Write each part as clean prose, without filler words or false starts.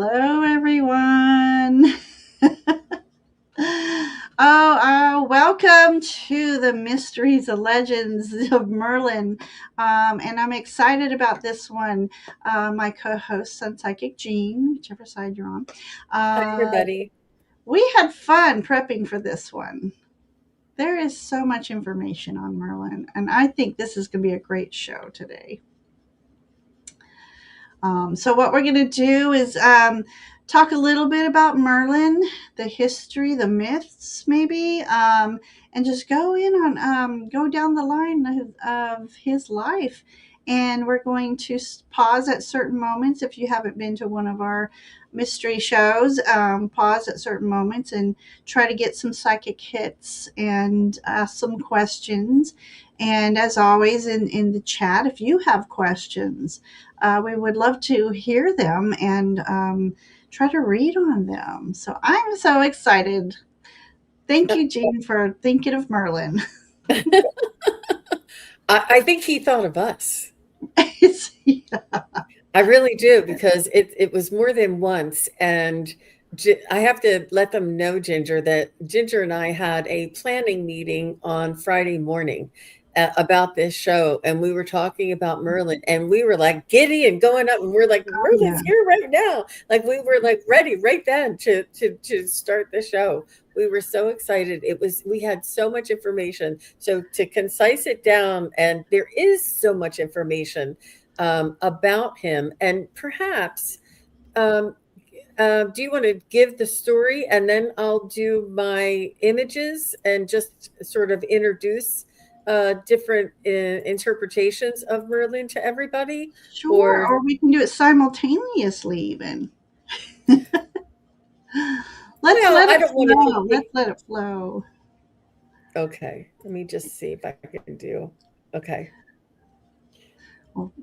Hello, everyone. Welcome to the Mysteries and Legends of Merlin. And I'm excited about this one. My co host, SunPsychic Jean, whichever side you're on. Hi, Uh, everybody. we had fun prepping for this one. There is so much information on Merlin, and I think this is going to be a great show today. So what we're going to do is talk a little bit about Merlin, the history, the myths, maybe, and just go down the line of his life. And we're going to pause at certain moments. If you haven't been to one of our mystery shows, pause at certain moments and try to get some psychic hits and ask some questions. And as always, in the chat, if you have questions, we would love to hear them and try to read on them. So I'm so excited. Thank you, Jean, for thinking of Merlin. I think he thought of us. Yeah. I really do because it was more than once, and I have to let them know, Ginger, that Ginger and I had a planning meeting on Friday morning about this show, and we were talking about Merlin, and we were like giddy and going up, and we're like, Oh, yeah. Merlin's here right now, like we were like ready right then to start the show. We were so excited. We had so much information. So to concise it down, and there is so much information about him. And perhaps, um, do you want to give the story and then I'll do my images and just sort of introduce different interpretations of Merlin to everybody? Sure. Or, Or we can do it simultaneously, even. Let's well, let I it don't want it to flow. Let's take. let it flow. Okay, let me just see if I can do. Okay, Well,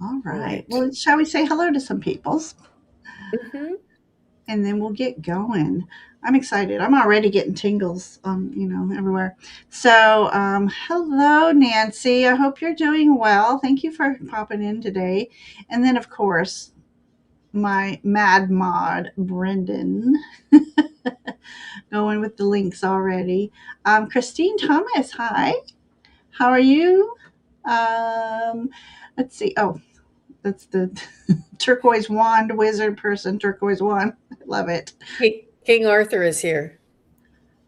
all all right. right. Well, shall we say hello to some peoples? Hmm. And then we'll get going. I'm excited. I'm already getting tingles, everywhere. So, hello, Nancy. I hope you're doing well. Thank you for popping in today. And then, of course, my mad mod, Brendan, going with the links already. Christine Thomas, hi. How are you? Um, let's see. Oh, that's the turquoise wand wizard person, turquoise wand. I love it. King Arthur is here.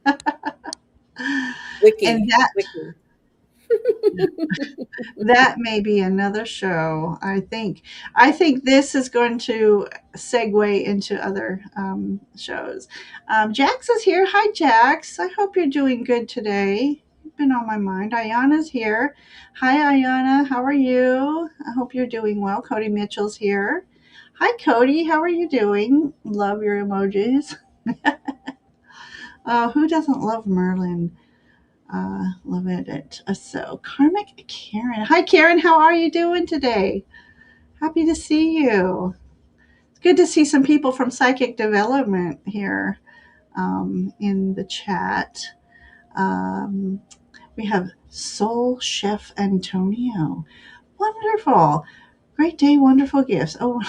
And Wiki, that Wiki. that may be another show. I think this is going to segue into other shows. Jax is here. Hi, Jax. I hope you're doing good today. You've been on my mind. Ayana's here. Hi, Ayana. How are you? I hope you're doing well. Cody Mitchell's here. Hi, Cody. How are you doing? Love your emojis. Who doesn't love Merlin? Love it. So, Karmic Karen. Hi, Karen. How are you doing today? Happy to see you. It's good to see some people from Psychic Development here in the chat. Um, we have Soul Chef Antonio. Wonderful. Great day, wonderful gifts. Oh,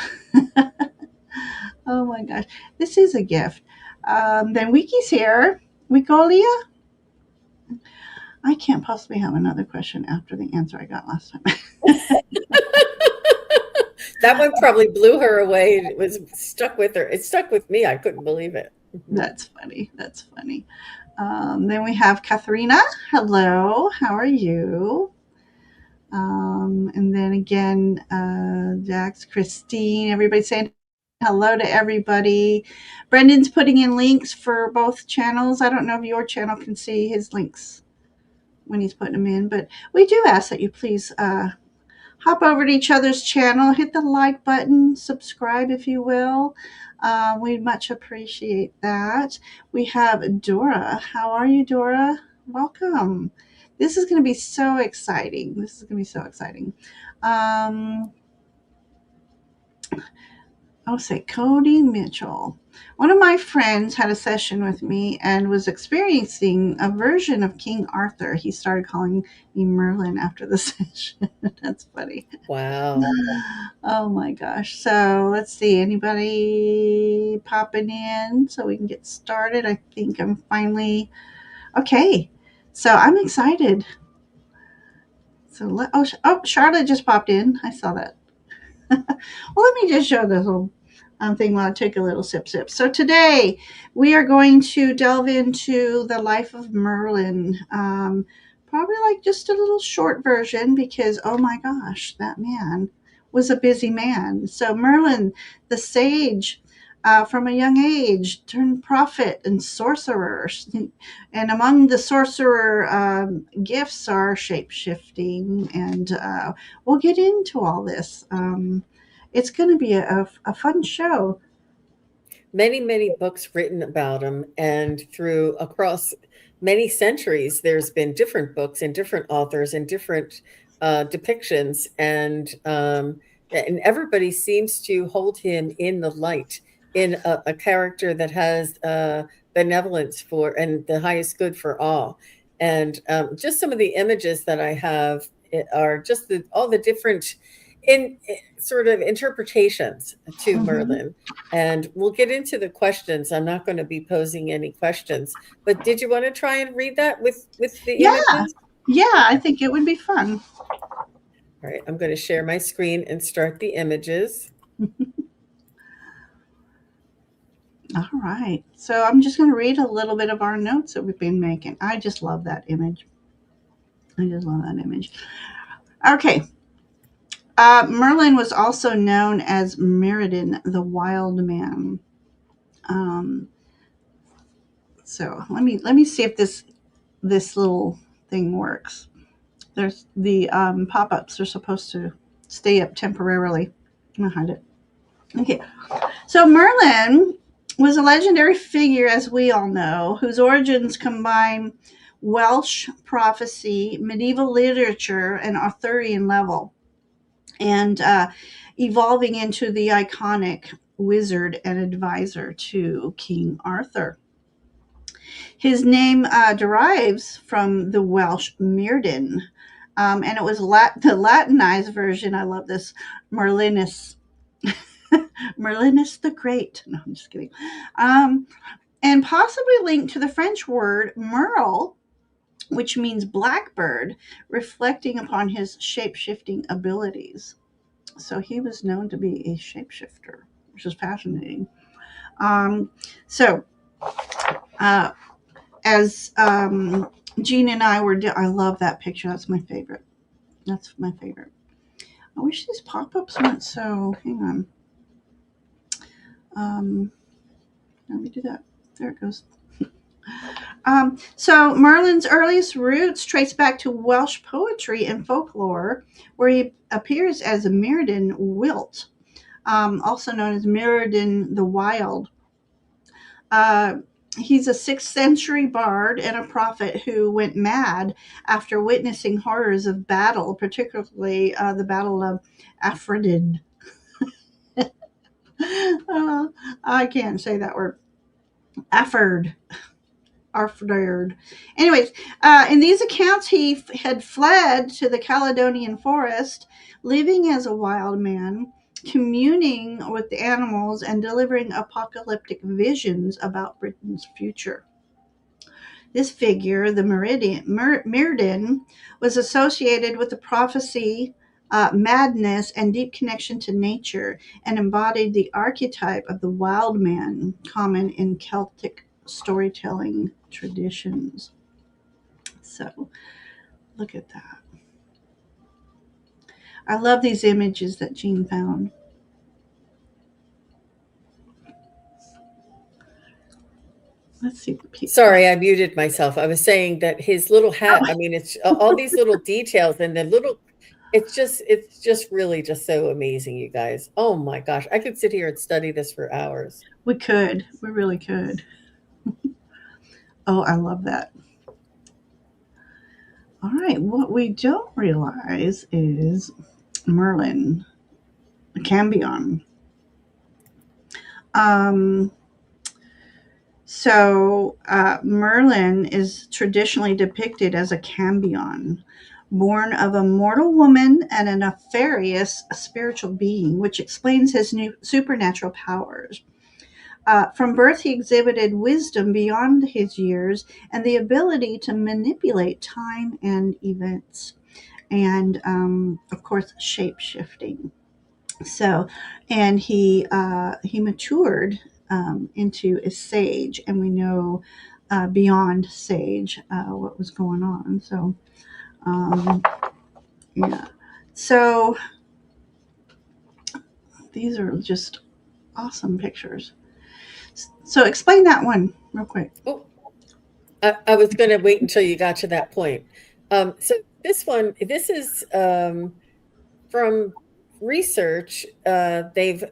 oh my gosh. This is a gift. Then Wiki's here. Wicolia. I can't possibly have another question after the answer I got last time. That one probably blew her away. It was stuck with her. It stuck with me. I couldn't believe it. Mhm. That's funny. That's funny. Then we have Katharina. Hello. How are you? And then again, Jax, Christine, everybody saying hello to everybody. Brendan's putting in links for both channels. I don't know if your channel can see his links when he's putting them in, but we do ask that you please hop over to each other's channel, hit the like button, subscribe if you will. We'd much appreciate that. We have Dora. How are you, Dora? Welcome. This is going to be so exciting. This is going to be so exciting. Um, Oh, say Cody Mitchell. One of my friends had a session with me and was experiencing a version of King Arthur. He started calling me Merlin after the session. That's funny. Wow. Oh my gosh. So let's see. Anybody popping in so we can get started? I think I'm finally okay. So I'm excited. So Charlotte just popped in. I saw that. Well, let me just show this little thing while I take a little sip. So today we are going to delve into the life of Merlin. Probably like just a little short version because oh my gosh, that man was a busy man. So Merlin, the sage. From a young age, turned prophet and sorcerer. And among the sorcerer gifts are shape shifting, and we'll get into all this. It's going to be a fun show. Many, many books written about him, and through across many centuries, there's been different books and different authors and different depictions, and everybody seems to hold him in the light, in a character that has benevolence for and the highest good for all. And just some of the images that I have are just all the different sort of interpretations to Hmm. Merlin. And we'll get into the questions. I'm not going to be posing any questions, but did you want to try and read that with the Yeah, images? yeah, I think it would be fun. All right, I'm going to share my screen and start the images. All right. So I'm just going to read a little bit of our notes that we've been making. I just love that image. I just love that image. Okay. Merlin was also known as Merridin, the Wild Man. Um, so let me see if this little thing works. There's the pop-ups are supposed to stay up temporarily. I'm gonna hide it. Okay. So Merlin was a legendary figure, as we all know, whose origins combine Welsh prophecy, medieval literature, and Arthurian level, and evolving into the iconic wizard and advisor to King Arthur. His name derives from the Welsh Merddyn, and it was the Latinized version. I love this, Merlinus. Merlinus the Great. No, I'm just kidding. Um, and possibly linked to the French word merle, which means blackbird, reflecting upon his shape shifting abilities. So he was known to be a shapeshifter, which is fascinating. Um, so, uh, as Jean and I I love that picture. That's my favorite. That's my favorite. I wish these pop ups weren't so. Hang on. Um, Let me do that. There it goes. So Merlin's earliest roots trace back to Welsh poetry and folklore, where he appears as a Merddyn Wilt, also known as Merridin the Wild. Uh, he's a 6th century bard and a prophet who went mad after witnessing horrors of battle, particularly the Battle of Aphrodite. I can't say that word. Apherd. Arfdard. Anyways, in these accounts, he had fled to the Caledonian forest, living as a wild man, communing with the animals, and delivering apocalyptic visions about Britain's future. This figure, the Merddyn, was associated with the prophecy, madness, and deep connection to nature, and embodied the archetype of the wild man common in Celtic storytelling traditions. So, look at that. I love these images that Jean found. Let's see. Sorry, I muted myself. I was saying that his little hat, I mean, it's all these little details and the little it's just really just so amazing, you guys. Oh my gosh, I could sit here and study this for hours. We could. We really could. Oh, I love that. All right. What we don't realize is Merlin, Cambion. Um, Merlin is traditionally depicted as a cambion, born of a mortal woman and a nefarious spiritual being, which explains his new supernatural powers. From birth, he exhibited wisdom beyond his years and the ability to manipulate time and events, and of course, shape shifting. So, and he matured into a sage, and we know beyond sage what was going on. So, um, yeah. So these are just awesome pictures. So explain that one real quick. Oh, I was going to wait until you got to that point. So this is from research. They've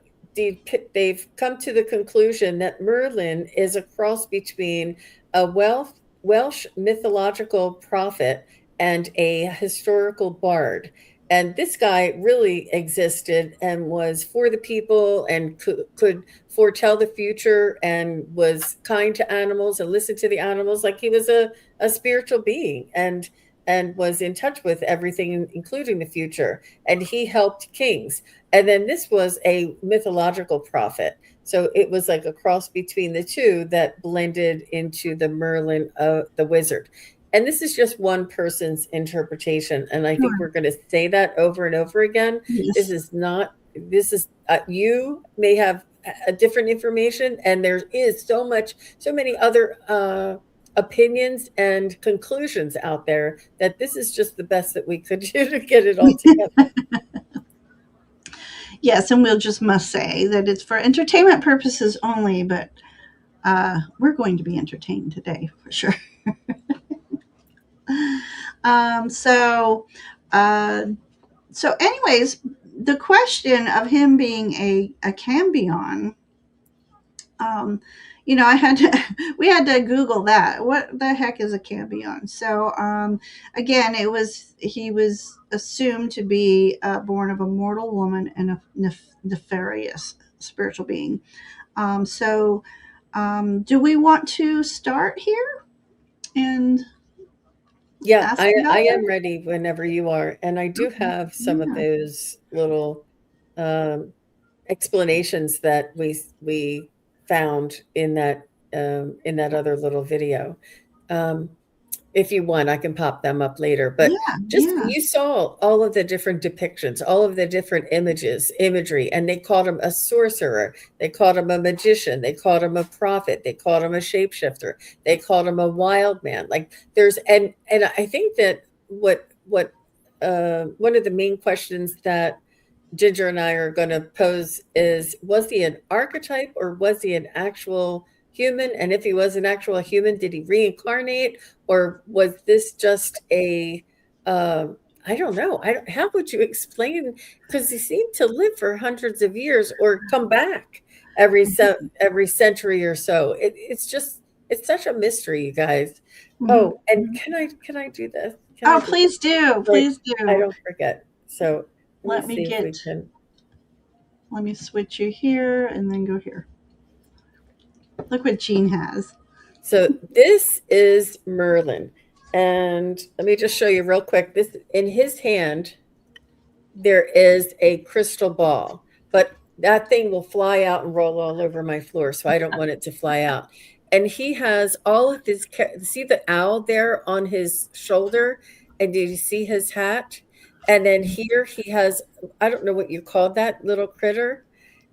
come to the conclusion that Merlin is a cross between a Welsh mythological prophet and a historical bard. And this guy really existed and was for the people and could foretell the future and was kind to animals and listened to the animals like he was a spiritual being and was in touch with everything, including the future. And he helped kings. And then this was a mythological prophet. So it was like a cross between the two that blended into the Merlin, the wizard. And this is just one person's interpretation. And I think Sure. we're going to say that over and over again. This Yes. is not, this is, you may have a different information, and there is so many other opinions and conclusions out there that this is just the best that we could do to get it all together. Yes, and we'll just must say that it's for entertainment purposes only, but we're going to be entertained today for sure. Um, so, uh, anyways, the question of him being a cambion, um, I had to, we had to Google that. What the heck is a cambion? So, again, he was assumed to be born of a mortal woman and a nefarious spiritual being. Do we want to start here and Yeah, ask I about am that? ready whenever you are. And I do Okay. have some of Yeah. those little um, explanations that we found in that other little video. Um, If you want, I can pop them up later. But Yeah. just Yeah. you saw all of the different depictions, all of the different imagery, and they called him a sorcerer. They called him a magician. They called him a prophet. They called him a shapeshifter. They called him a wild man. Like there's and I think that what one of the main questions that Ginger and I are going to pose is, was he an archetype or was he an actual human? And if he was an actual human, did he reincarnate, or was this just a I don't know. How would you explain? Because he seemed to live for hundreds of years or come back every century or so. It's such a mystery, you guys. Mhm. Oh, and Mhm. can I do this? Can I Oh, do this? please do. So Please I do. don't forget. So let me Let me see if we get, can. let me switch you here and then go here. Look what Jean has. So this is Merlin. And let me just show you real quick. This in his hand, there is a crystal ball, but that thing will fly out and roll all over my floor. So I don't want it to fly out. And he has all of his, see the owl there on his shoulder? And did you see his hat? And then here he has, I don't know what you call that little critter.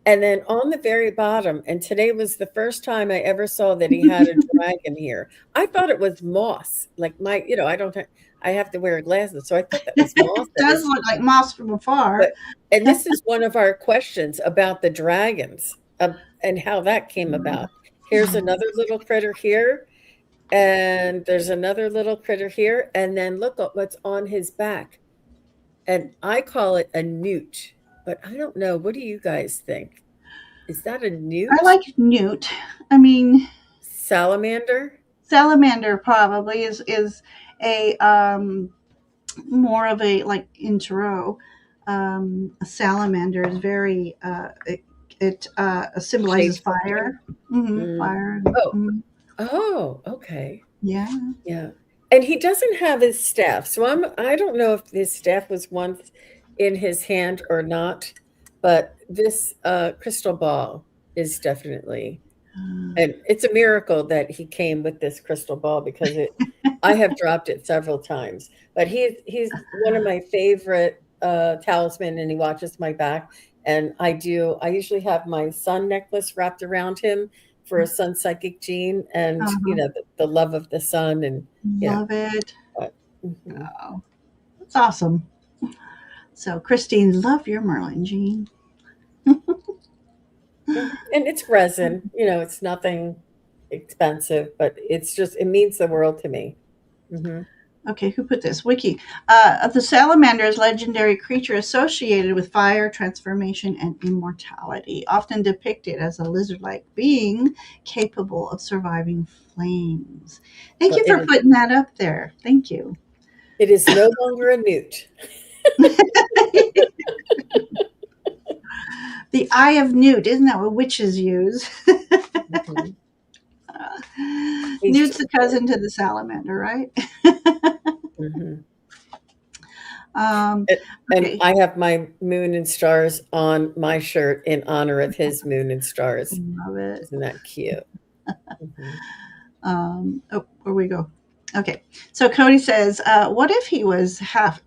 And then on the very bottom, and today was the first time I ever saw that he had a dragon here. I thought it was moss. Like I don't I have to wear glasses, so I thought that was moss It that does his look like moss from afar. but and this is one of our questions about the dragons, and how that came about. Here's another little critter here, and there's another little critter here, and then look at what's on his back. And I call it a newt, but I don't know. What do you guys think? Is that a I newt? like newt. I mean, Salamander? salamander probably is a more of a like intro. A salamander is very It symbolizes Shapeshifter. fire. Mm. Fire. Oh, Mhm. oh, okay. Yeah. Yeah. And he doesn't have his staff. So I don't know if his staff was once in his hand or not, but this crystal ball is definitely, and it's a miracle that he came with this crystal ball because I have dropped it several times. But he's one of my favorite talisman, and he watches my back. And I usually have my sun necklace wrapped around him for a SunPsychic Jean, and Uh-huh. the love of the sun, and yeah. Love it. But, mhm. Oh, that's awesome. So, Christine, love your Merlin, Jean. Mhm. And it's resin, it's nothing expensive, but it means the world to me. Hmm. Okay, who put this? Wiki. The salamander is a legendary creature associated with fire, transformation, and immortality, often depicted as a lizard like being capable of surviving flames. Thank Well, you for putting that up there. Thank you. it is no longer a newt. The Eye of Newt, isn't that what witches use? Mhm. He's Newt's just a cousin to the salamander, right? mhm. Um, And okay, I have my moon and stars on my shirt in honor of his moon and stars. love it. Isn't that cute? Mhm. Oh, where we go? Okay, so Cody says, what if he was half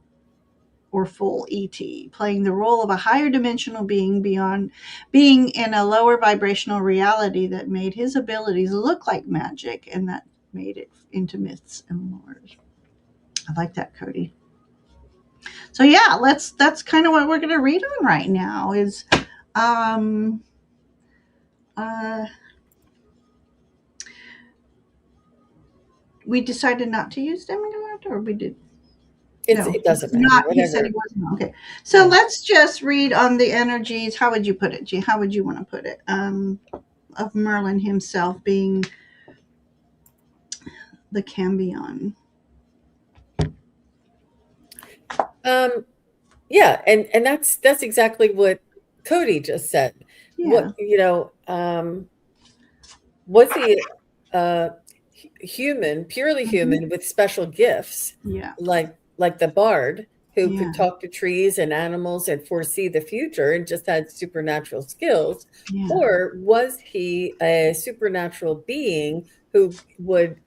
or full ET, playing the role of a higher dimensional being beyond being in a lower vibrational reality that made his abilities look like magic and that made it into myths and lores. I like that, Cody. So yeah, that's kind of what we're going to read on right now is um uh we decided not to use demigod, or we did. No, It doesn't matter, not. He said he whatever. wasn't. Okay, so Yeah. let's just read on the energies. How would you put it, G? How would you want to put it? Of Merlin himself being the Cambion. Um, yeah, and that's exactly what Cody just said. Yeah, Was he uh human, purely hmm, human with special gifts, yeah, like the bard who yeah, could talk to trees and animals and foresee the future and just had supernatural skills? yeah. Or was he a supernatural being who would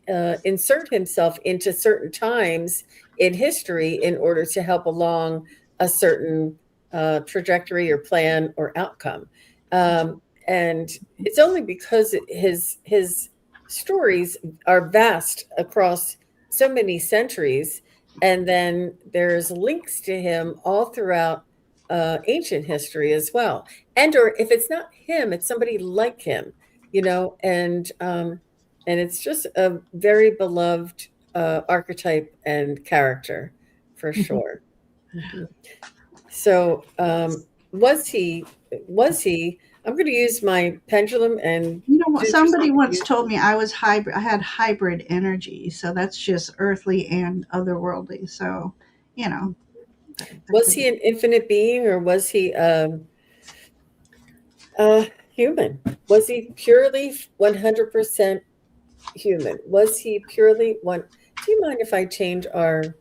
insert himself into certain times in history in order to help along a certain trajectory or plan or outcome? And it's only because his stories are vast across so many centuries, and then there's links to him all throughout ancient history as well. And or if it's not him, it's somebody like him, and it's just a very beloved archetype and character for sure. Mhm. So, was he? I'm going to use my pendulum and You know what? do just Somebody once use. told me I was hybrid. I had hybrid energy, so that's just earthly and otherworldly. So, you know, that Was could he be. an infinite being, or was he human? Was he purely 100% human? Was he purely one? Do you mind if I change our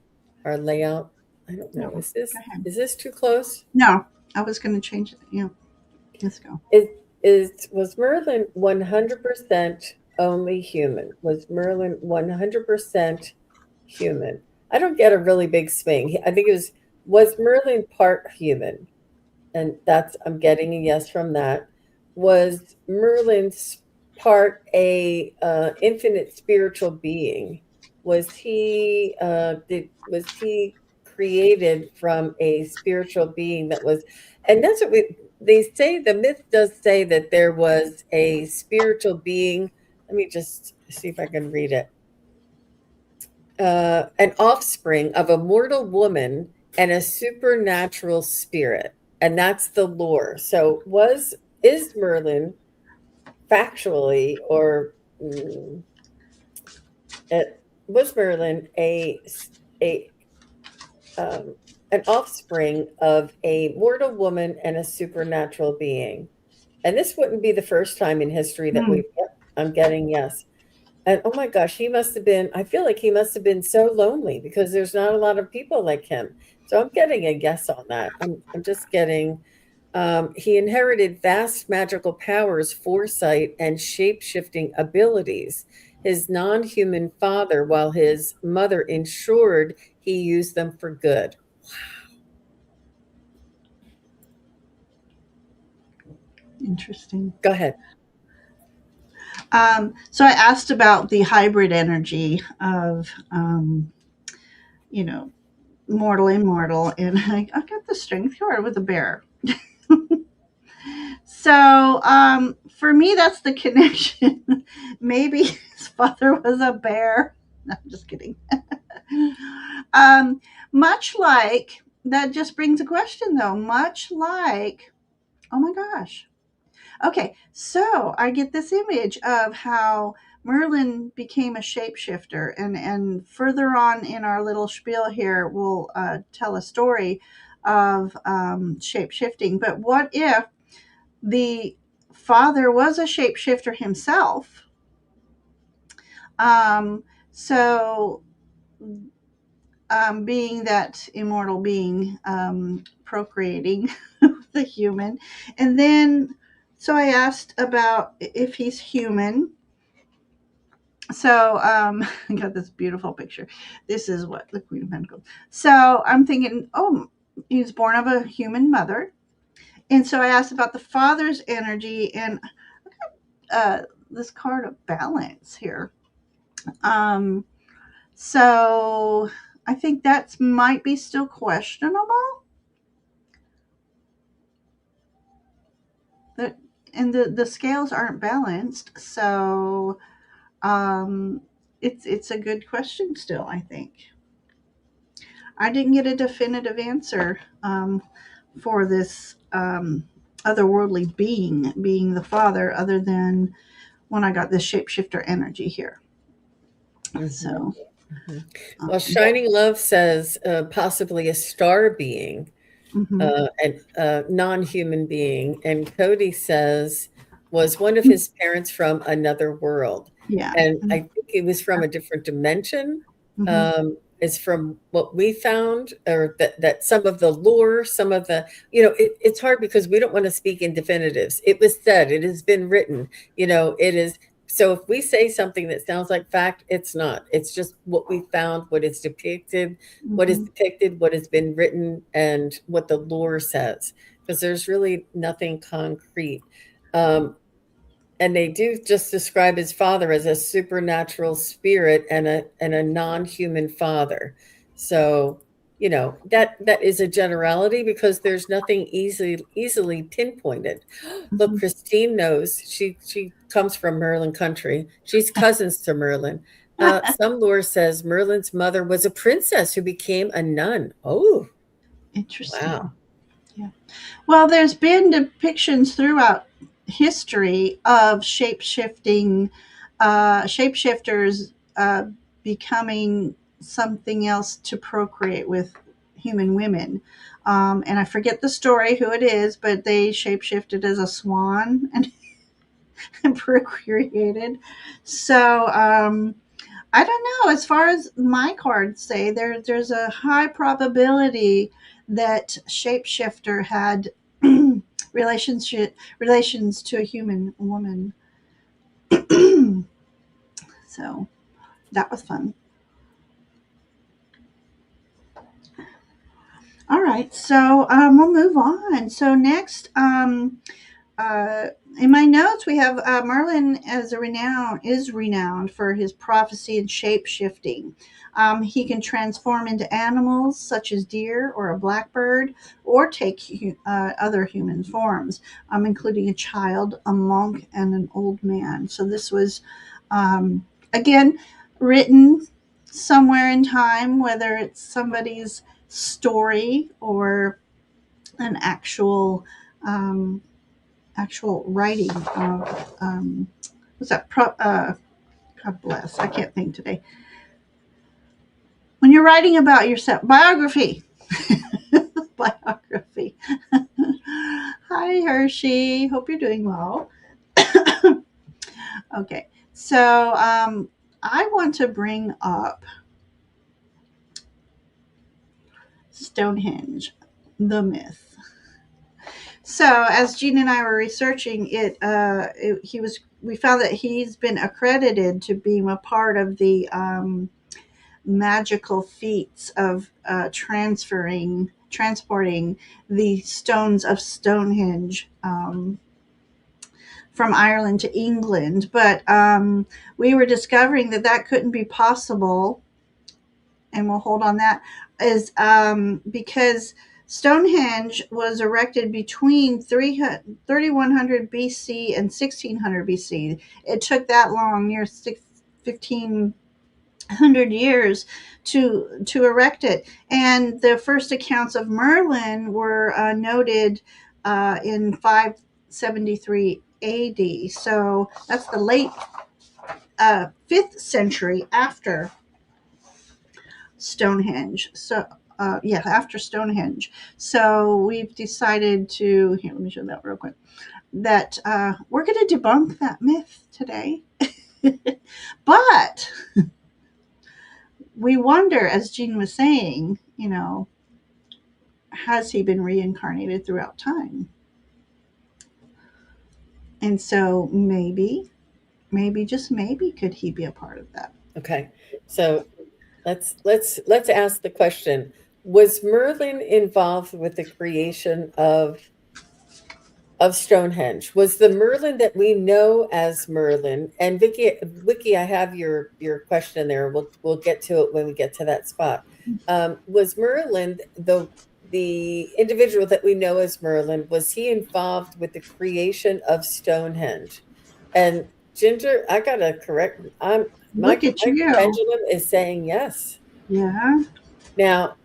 layout? I don't No, know. go ahead. Is this too close? No, I was going to change it. Yeah, let's go. Was Merlin 100% only human? Was Merlin 100% human? I don't get a really big swing. I think it was Merlin part human? And I'm getting a yes from that. Was Merlin's part a infinite spiritual being? Was he created from a spiritual being that was, and that's what they say. The myth does say that there was a spiritual being. Let me just see if I can read it. An offspring of a mortal woman and a supernatural spirit, and that's the lore. So, is Merlin factually, or mm, was Merlin a an offspring of a mortal woman and a supernatural being? And this wouldn't be the first time in history that Hmm. we've, yep, I'm getting yes. And oh my gosh, he must have been, I feel like he must have been so lonely because there's not a lot of people like him. So I'm getting a yes on that. I'm just getting, he inherited vast magical powers, foresight, and shape shifting abilities. His non human father, while his mother ensured he used them for good. Interesting. Go ahead. So I asked about the hybrid energy of, you know, mortal, immortal, and I got the strength card with a bear. So for me, that's the connection. Maybe his father was a bear. No, I'm just kidding. um, much like that, just brings a question though. Much like, oh my gosh. Okay, so I get this image of how Merlin became a shapeshifter, and further on in our little spiel here, we'll tell a story of shape shifting. But what if the father was a shapeshifter himself? Um, so, being that immortal being, procreating the human, and then so I asked about if he's human. So I got this beautiful picture. This is what the Queen of Pentacles. So I'm thinking, oh, he was born of a human mother, and so I asked about the father's energy, and uh, this card of balance here. Um, so I think that might be still questionable. That and the scales aren't balanced, so um, it's a good question still. I think I didn't get a definitive answer for this otherworldly being the father, other than when I got this shapeshifter energy here. Mhm, So, mhm. Well, um, Shining Love says possibly a star being, mhm. and a non-human being, and Cody says was one of his parents from another world, Yeah. and I think it was from a different dimension. Mm-hmm. Is from what we found, or that some of the lore, some of the, it's hard because we don't want to speak in definitives. It was said, it has been written, it is. So if we say something that sounds like fact, it's not. It's just what we found, what is Mm-hmm. depicted, what has been written, and what the lore says, because there's really nothing concrete. Um, and they do just describe his father as a supernatural spirit and a non-human father. So, that is a generality because there's nothing easily pinpointed. Look, Mm-hmm. Christine knows. She comes from Merlin country. She's cousins to Merlin. Some lore says Merlin's mother was a princess who became a nun. Oh, wow. Interesting. Yeah. Well, there's been depictions throughout history of shapeshifters becoming something else to procreate with human women. And I forget the story, who it is, but they shapeshifted as a swan and, and procreated. So I don't know. As far as my cards say, there's a high probability that shapeshifter had relations to a human woman. So that was fun. All right, so we'll move on. So next, uh, in my notes, we have Merlin as a renowned for his prophecy and shape shifting. He can transform into animals such as deer or a blackbird, or take other human forms, including a child, a monk, and an old man. So this was, um, again, written somewhere in time, whether it's somebody's story or an um, actual writing of what's that? God bless. I can't think today. When you're writing about yourself, biography. Biography. Hi, Hershey. Hope you're doing well. Okay, so I want to bring up Stonehenge, the myth. So, as Jean and I were researching he was. We found that he's been accredited to being a part of the magical feats of transporting the stones of Stonehenge from Ireland to England. But we were discovering that that couldn't be possible, and we'll hold on that, is because Stonehenge was erected between 3100 BC and 1600 BC. It took that long, near 1500 years to erect it. And the first accounts of Merlin were noted in 573 AD. So that's the late 5th century after Stonehenge. So, yeah, after Stonehenge. So we've decided to, here, let me show that real quick, that we're going to debunk that myth today. But we wonder, as Jean was saying, has he been reincarnated throughout time? And so maybe, just maybe, could he be a part of that? Okay. So let's ask the question. Was Merlin involved with the creation of Stonehenge? Was the Merlin that we know as Merlin, and Vicky, I have your question there. We'll get to it when we get to that spot. Was Merlin the individual that we know as Merlin? Was he involved with the creation of Stonehenge? And Ginger, I gotta correct. Look at My you. pendulum is saying yes. Yeah. Now,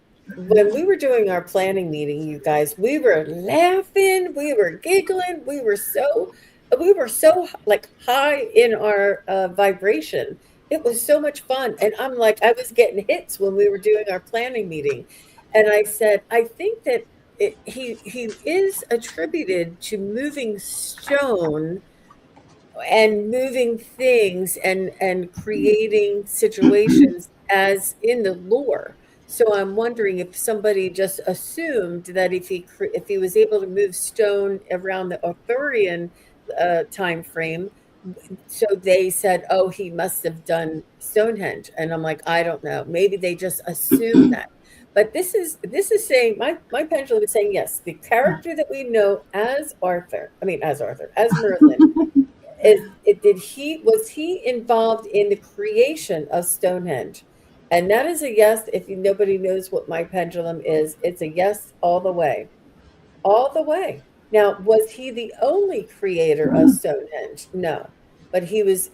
when we were doing our planning meeting, you guys, we were laughing, we were giggling, we were so like high in our vibration. It was so much fun, and I'm like, I was getting hits when we were doing our planning meeting, and I said, I think that he is attributed to moving stone and moving things and creating situations as in the lore. So I'm wondering if somebody just assumed that if he was able to move stone around the Arthurian time frame, so they said, "Oh, he must have done Stonehenge." And I'm like, I don't know. Maybe they just assumed that. But this is saying my pendulum is saying yes. The character that we know as as Merlin, did he was he involved in the creation of Stonehenge? And that is a yes. If nobody knows what my pendulum is, it's a yes all the way, all the way. Now, was he the only creator of Stonehenge? No, but he was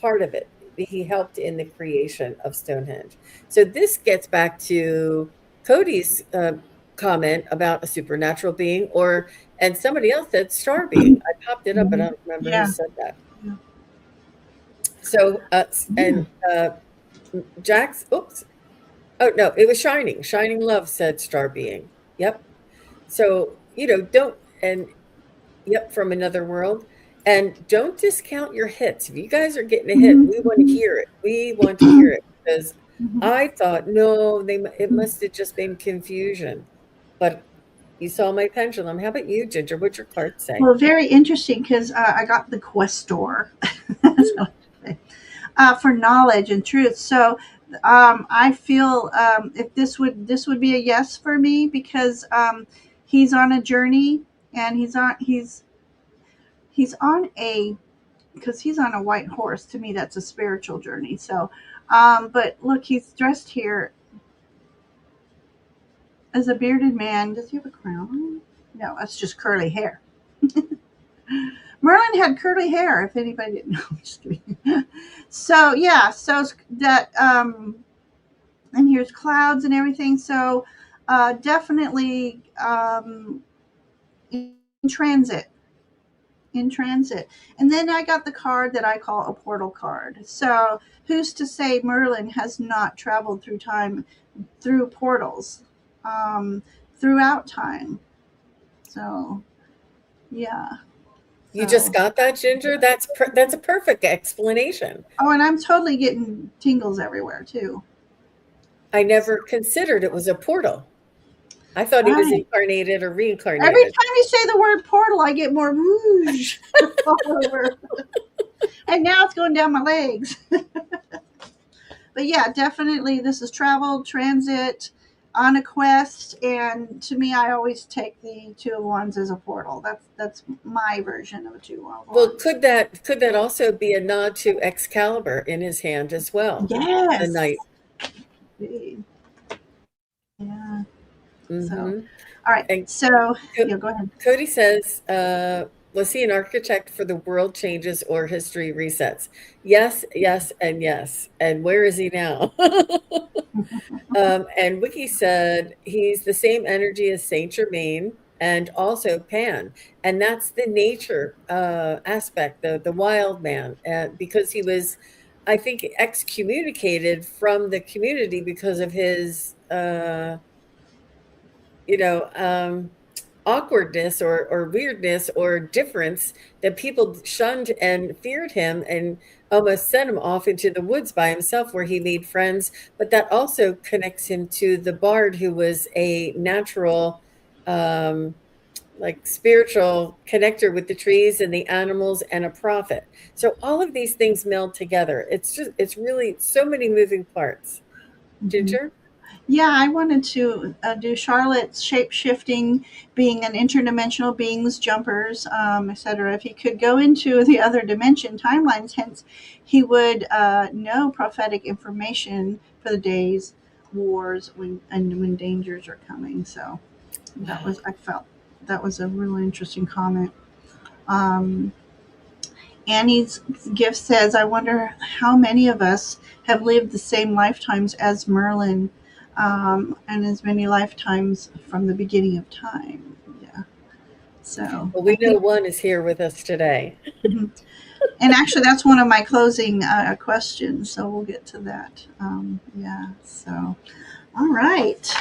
part of it. He helped in the creation of Stonehenge. So this gets back to Cody's comment about a supernatural being, and somebody else said star being. I popped it up, but I don't remember who Yeah. said that. So, and Jack's, oops. Oh, no, it was Shining. Shining Love said star being. Yep. So, don't, and yep, from another world. And don't discount your hits. If you guys are getting a hit, we want to hear it. We want to hear it because I thought, no, it must have just been confusion. But you saw my pendulum. How about you, Ginger? What's your card say? Well, very interesting because I got the Questor. For knowledge and truth. So I feel if this would be a yes for me because he's on a journey and he's on a because he's on a white horse. To me, that's a spiritual journey. So, but look, he's dressed here as a bearded man. Does he have a crown? No, that's just curly hair. Merlin had curly hair. If anybody didn't know, I'm just kidding. So yeah, so that and here's clouds and everything. So definitely in transit, in transit. And then I got the card that I call a portal card. So who's to say Merlin has not traveled through time, through portals, throughout time? So Yeah. You just So, got that, Ginger? That's a perfect explanation. oh, and I'm totally getting tingles everywhere too. I So, never considered it was a portal. I thought he was right. incarnated or Every reincarnated. time you say the word portal, I get more whoosh all over. And now it's going down my legs. But yeah, definitely this is travel, transit, on a quest, and to me, I always take the Two of Wands as a portal. That's my version of a Two of Well, Wands. could that also be a nod to Excalibur in his hand as well? The Yes. knight. Yeah. So, Hmm. all right. And So, Co- yeah, go ahead. Cody says, was he an architect for the world changes or history resets? Yes, yes, and yes. And where is he now? And Wiki said he's the same energy as Saint Germain and also Pan, and that's the nature aspect, the wild man, because he was, I think, excommunicated from the community because of his, you know, awkwardness or weirdness or difference that people shunned and feared him and almost sent him off into the woods by himself where he made friends. But that also connects him to the bard who was a natural, um, like spiritual connector with the trees and the animals and a prophet. So all of these things meld together. It's really so many moving parts. Mhm. Ginger? Yeah, I wanted to do Charlotte's shape shifting, being an interdimensional beings, jumpers, etc. If he could go into the other dimension timelines, hence he would know prophetic information for the days, wars, when dangers are coming. So that Wow. was I felt that was a really interesting comment. Um, Annie's gift says, I wonder how many of us have lived the same lifetimes as Merlin, and as many lifetimes from the beginning of time. Yeah. So Well, I we know think, one is here with us today. mhm. And actually, that's one of my closing questions. So we'll get to that. Yeah. So, all right.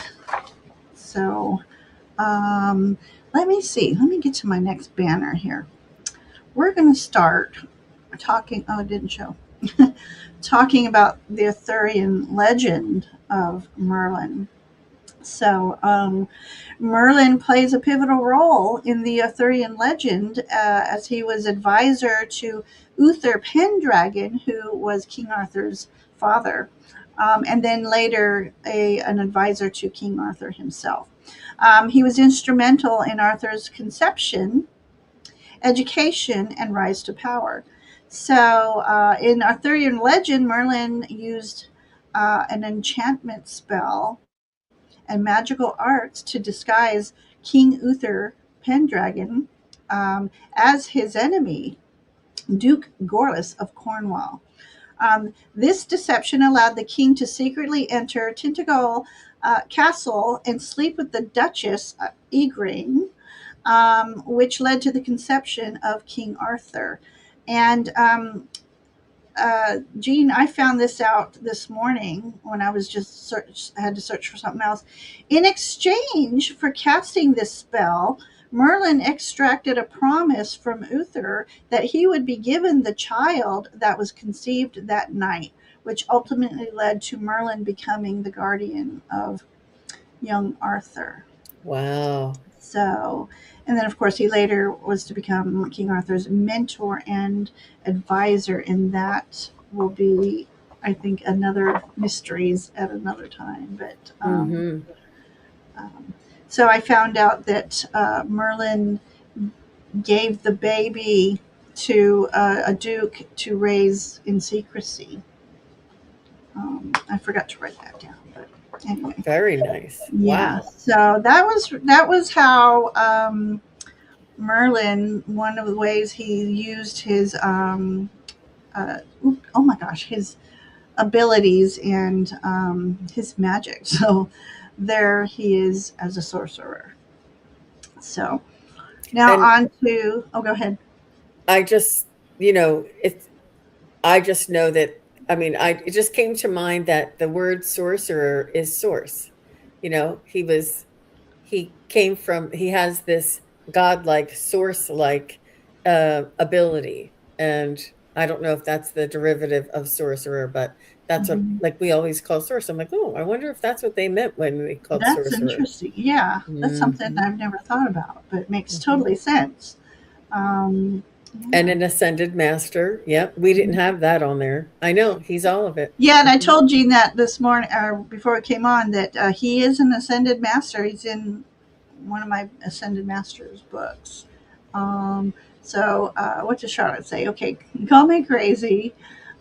So, um, let me see. Let me get to my next banner here. We're going to start talking. Oh, it didn't show. Talking about the Arthurian legend of Merlin. So, Merlin plays a pivotal role in the Arthurian legend as he was advisor to Uther Pendragon, who was King Arthur's father, and then later an advisor to King Arthur himself. He was instrumental in Arthur's conception, education, and rise to power. So, in Arthurian legend, Merlin used an enchantment spell and magical arts to disguise King Uther Pendragon as his enemy, Duke Gorlas of Cornwall. This deception allowed the king to secretly enter Tintagel Castle and sleep with the Duchess Igraine, which led to the conception of King Arthur. And Jean, I found this out this morning when I was just I had to search for something else. In exchange for casting this spell, Merlin extracted a promise from Uther that he would be given the child that was conceived that night, which ultimately led to Merlin becoming the guardian of young Arthur. Wow. So, and then of course he later was to become King Arthur's mentor and advisor, and that will be, I think, another mysteries at another time. But Hmm. um, so I found out that Merlin gave the baby to a duke to raise in secrecy. I forgot to write that down, but anyway, Very nice. yeah. Wow. So that was how. Merlin, one of the ways he used his oh my gosh, his abilities and his magic. So there he is as a sorcerer. So now And on to, oh, go ahead. I just, you know, it's I just know that I mean, it just came to mind that the word sorcerer is source. You know, he has this godlike, source-like ability. And I don't know if that's the derivative of sorcerer, but that's what, Mhm. like, we always call sorcerer. I'm like, oh, I wonder if that's what they meant when they called That's sorcerer. interesting. Yeah, that's something Hmm. I've never thought about, but it makes Hmm. totally sense. And Yeah. an ascended master. Yep, we didn't have that on there. I know he's all of it. Yeah, and I Mhm. told Gene that this morning, or before it came on, that he is an ascended master. He's in one of my ascended masters books. Um, so what does Charlotte say? Okay, call me crazy.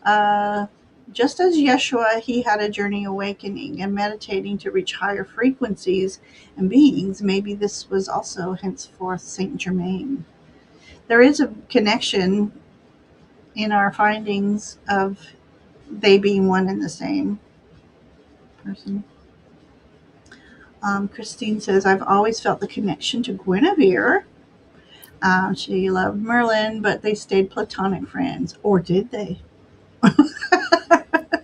Uh, just as Yeshua, he had a journey awakening and meditating to reach higher frequencies and beings. Maybe this was also henceforth Saint Germain. There is a connection in our findings of they being one and the same person. Christine says, I've always felt the connection to Guinevere. She loved Merlin, but they stayed platonic friends. Or did they?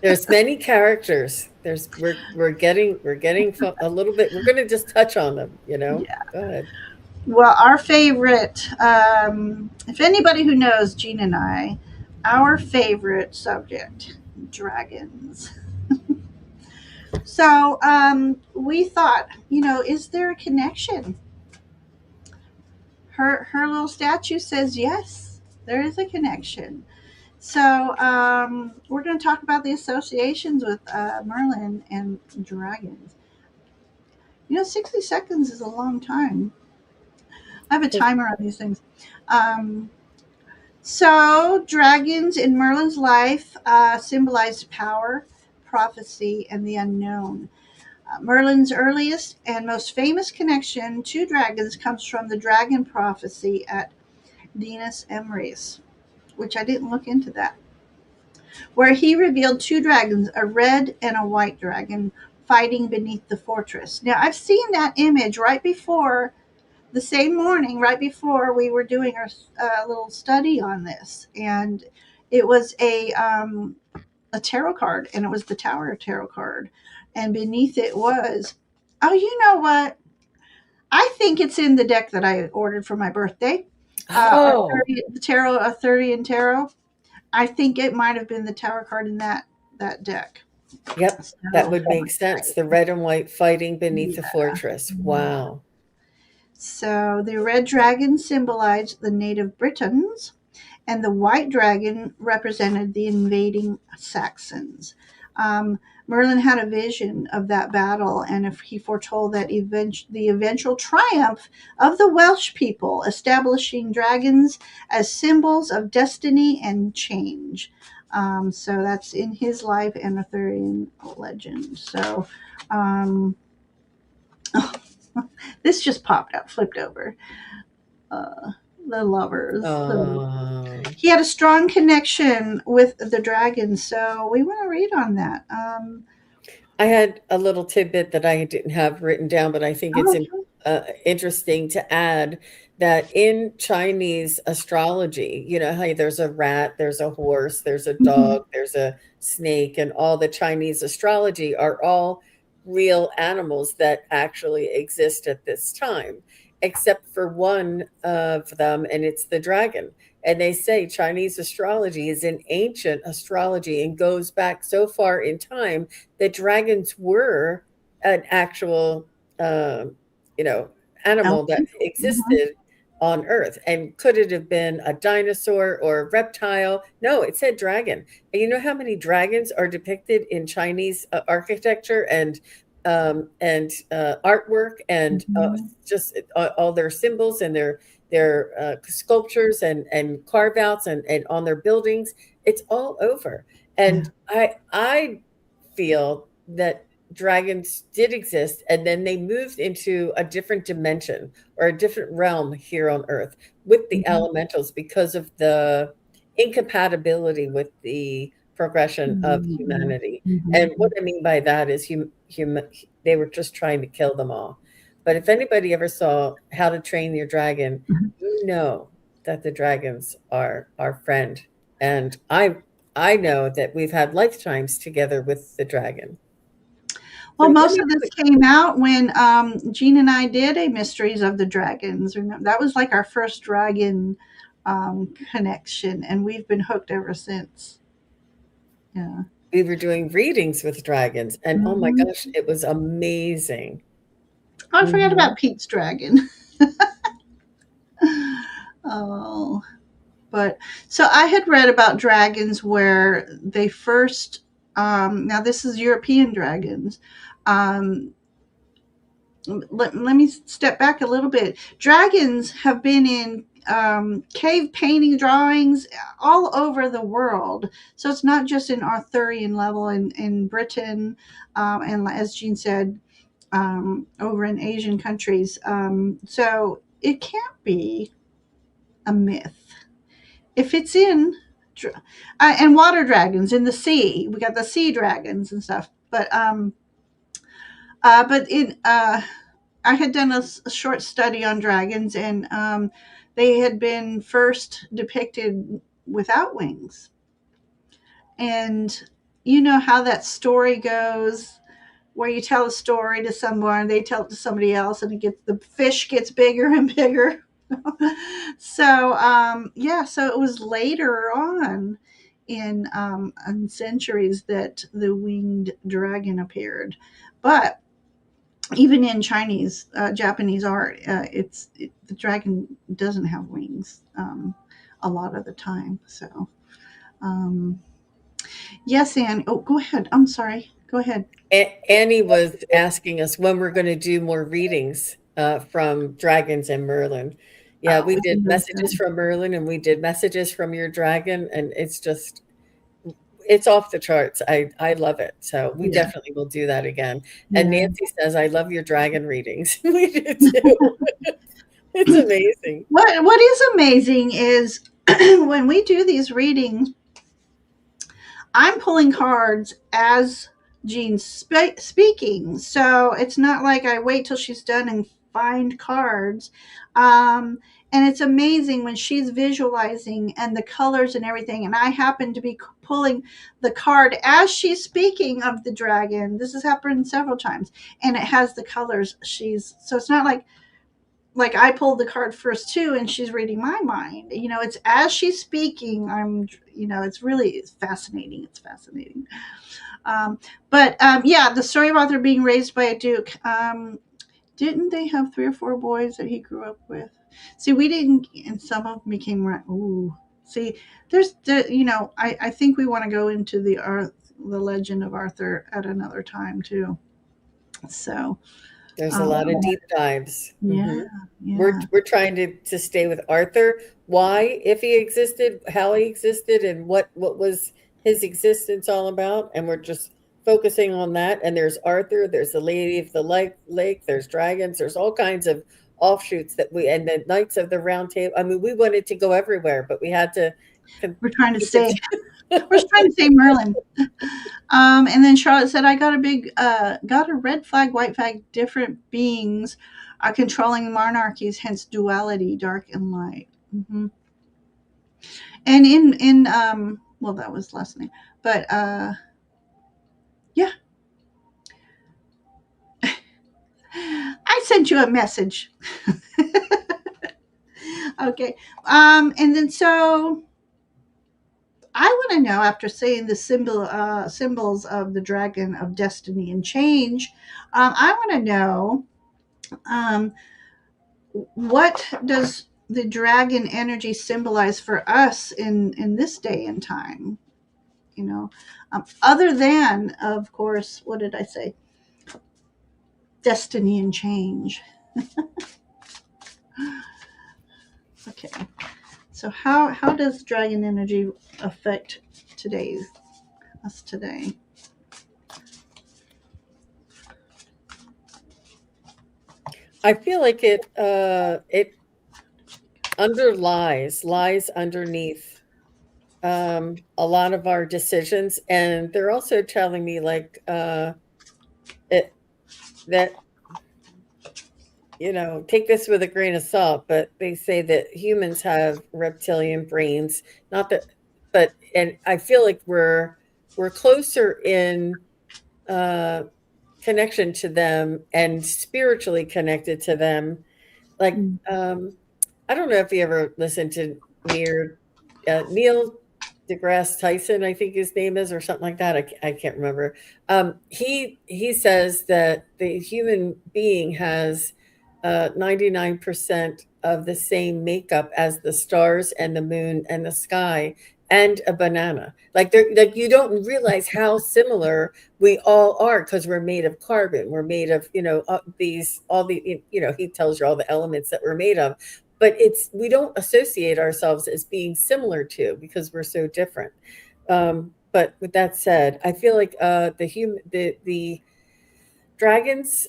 There's many characters. There's we're getting a little bit. We're going to just touch on them. Yeah. Go ahead. Well, our favorite, if anybody who knows Gene and I, our favorite subject, dragons. So we thought, is there a connection? Her little statue says yes, there is a connection. So we're going to talk about the associations with Merlin and dragons. 60 seconds is a long time. I have a timer on these things. Um, so, dragons in Merlin's life symbolized power, prophecy, and the unknown. Merlin's earliest and most famous connection to dragons comes from the dragon prophecy at Dinas Emrys, which I didn't look into that, where he revealed two dragons, a red and a white dragon, fighting beneath the fortress. Now, I've seen that image right before the same morning, right before we were doing our little study on this, and it was a tarot card, and it was the Tower Tarot card, and beneath it was, oh, you know what? I think it's in the deck that I ordered for my birthday. Oh, The tarot, a 30 in tarot. I think it might have been the tower card in that deck. yep. That So, would make sense. The red and white fighting beneath the yeah. fortress. Wow. So the red dragon symbolized the native Britons, and the white dragon represented the invading Saxons. Um, Merlin had a vision of that battle, and if he foretold that the eventual triumph of the Welsh people, establishing dragons as symbols of destiny and change. So that's in his life and Arthurian legend. So um, this just popped up, flipped over. Uh, the lovers. Oh. He had a strong connection with the dragon, so we want to read on that. I had a little tidbit that I didn't have written down, but I think it's Oh, interesting to add that in Chinese astrology, how there's a rat, there's a horse, there's a mhm. dog, there's a snake, and all the Chinese astrology are all real animals that actually exist at this time, except for one of them, and it's the dragon. And they say Chinese astrology is an ancient astrology and goes back so far in time that dragons were an actual, um, you know, animal that Elemental. Mhm. existed on Earth. And could it have been a dinosaur or a reptile? No, it said dragon. And you know how many dragons are depicted in Chinese architecture and artwork and Mhm. just all their symbols and their sculptures and carve outs and on their buildings. It's all over. Yeah. And I feel that dragons did exist and then they moved into a different dimension or a different realm here on earth with the Mhm. elementals because of the incompatibility with the progression of Mhm. humanity. And what Mhm. I mean by that is they were just trying to kill them all. But if anybody ever saw How to Train Your Dragon, Mhm. you know that the dragons are our friend. And I know that we've had lifetimes together with the dragon. Well, So let most me of this came out when Jean and I did a Mysteries of the Dragons. Remember, that was like our first dragon connection, and we've been hooked ever since. Yeah. we were doing readings with dragons, and oh my Mhm. gosh, it was amazing. Oh, I forgot Mhm. about Pete's dragon. Oh, but so I had read about dragons where they first. Now this is European dragons. Um, let me step back a little bit. Dragons have been in cave painting drawings all over the world. So it's not just an Arthurian level in Britain, and as Jean said, over in Asian countries. So it can't be a myth. If it's in, and water dragons in the sea, we got the sea dragons and stuff. But in I had done a short study on dragons, and they had been first depicted without wings. And you know how that story goes, where you tell a story to someone, they tell it to somebody else, and the fish gets bigger and bigger. So yeah, so it was later on in centuries that the winged dragon appeared, but even in Chinese, Japanese art, the dragon doesn't have wings a lot of the time. So, um, yes, Anne. Oh, go ahead. I'm sorry. Go ahead. Annie was asking us when we're going to do more readings from dragons and Merlin. Yeah, Oh, we we did can do messages that. from Merlin and we did messages from your dragon, and it's off the charts. I love it. So we Yeah, definitely will do that again. And yeah. Nancy says, I love your dragon readings. We do too. It's amazing. What is amazing is when we do these readings, I'm pulling cards as Jean's speaking. So it's not like I wait till she's done and find cards. And it's amazing when she's visualizing and the colors and everything. And I happen to be pulling the card as she's speaking of the dragon. This has happened several times. And it has the colors. So it's not like I pulled the card first too, and she's reading my mind. It's as she's speaking. It's fascinating. It's fascinating. Yeah, the story of Arthur being raised by a duke. Didn't they have 3 or 4 boys that he grew up with? See, we didn't, and some of them became right. Ooh, see, I think we want to go into the legend of Arthur at another time too. So, There's a lot of um, deep dives. yeah, We're yeah. we're trying to stay with Arthur. Why, if he existed, how he existed, and what was his existence all about, and we're just focusing on that. And there's Arthur, there's the Lady of the Lake, there's dragons, there's all kinds of offshoots and the Knights of the Round Table. I mean, we wanted to go everywhere, but we had to We're trying to keep it. stay. We're trying to say Merlin. And then Charlotte said, "I got a red flag, white flag, different beings are controlling monarchies, hence duality, dark and light." And well, that was last night, but yeah, I sent you a message. Okay, and then so I want to know, after saying the symbols of the dragon of destiny and change, I want to know. Um, what does the dragon energy symbolize for us in this day and time? Other than, of course, what did I say? Destiny and change. Okay, so how does dragon energy affect today's us today? I feel like it lies underneath a lot of our decisions, and they're also telling me like it that take this with a grain of salt, but they say that humans have reptilian brains, not that, but and I feel like we're closer in uh connection to them and spiritually connected to them. Like, Mm. I don't know if you ever listened to Neil deGrasse Tyson, I think his name is, or something like that. I can't remember. He says that the human being has 99% of the same makeup as the stars and the moon and the sky and a banana. Like, like you don't realize how similar we all are because we're made of carbon. We're made of, these, all the, he tells you all the elements that we're made of, but we don't associate ourselves as being similar to, because we're so different. But with that said, I feel like the dragons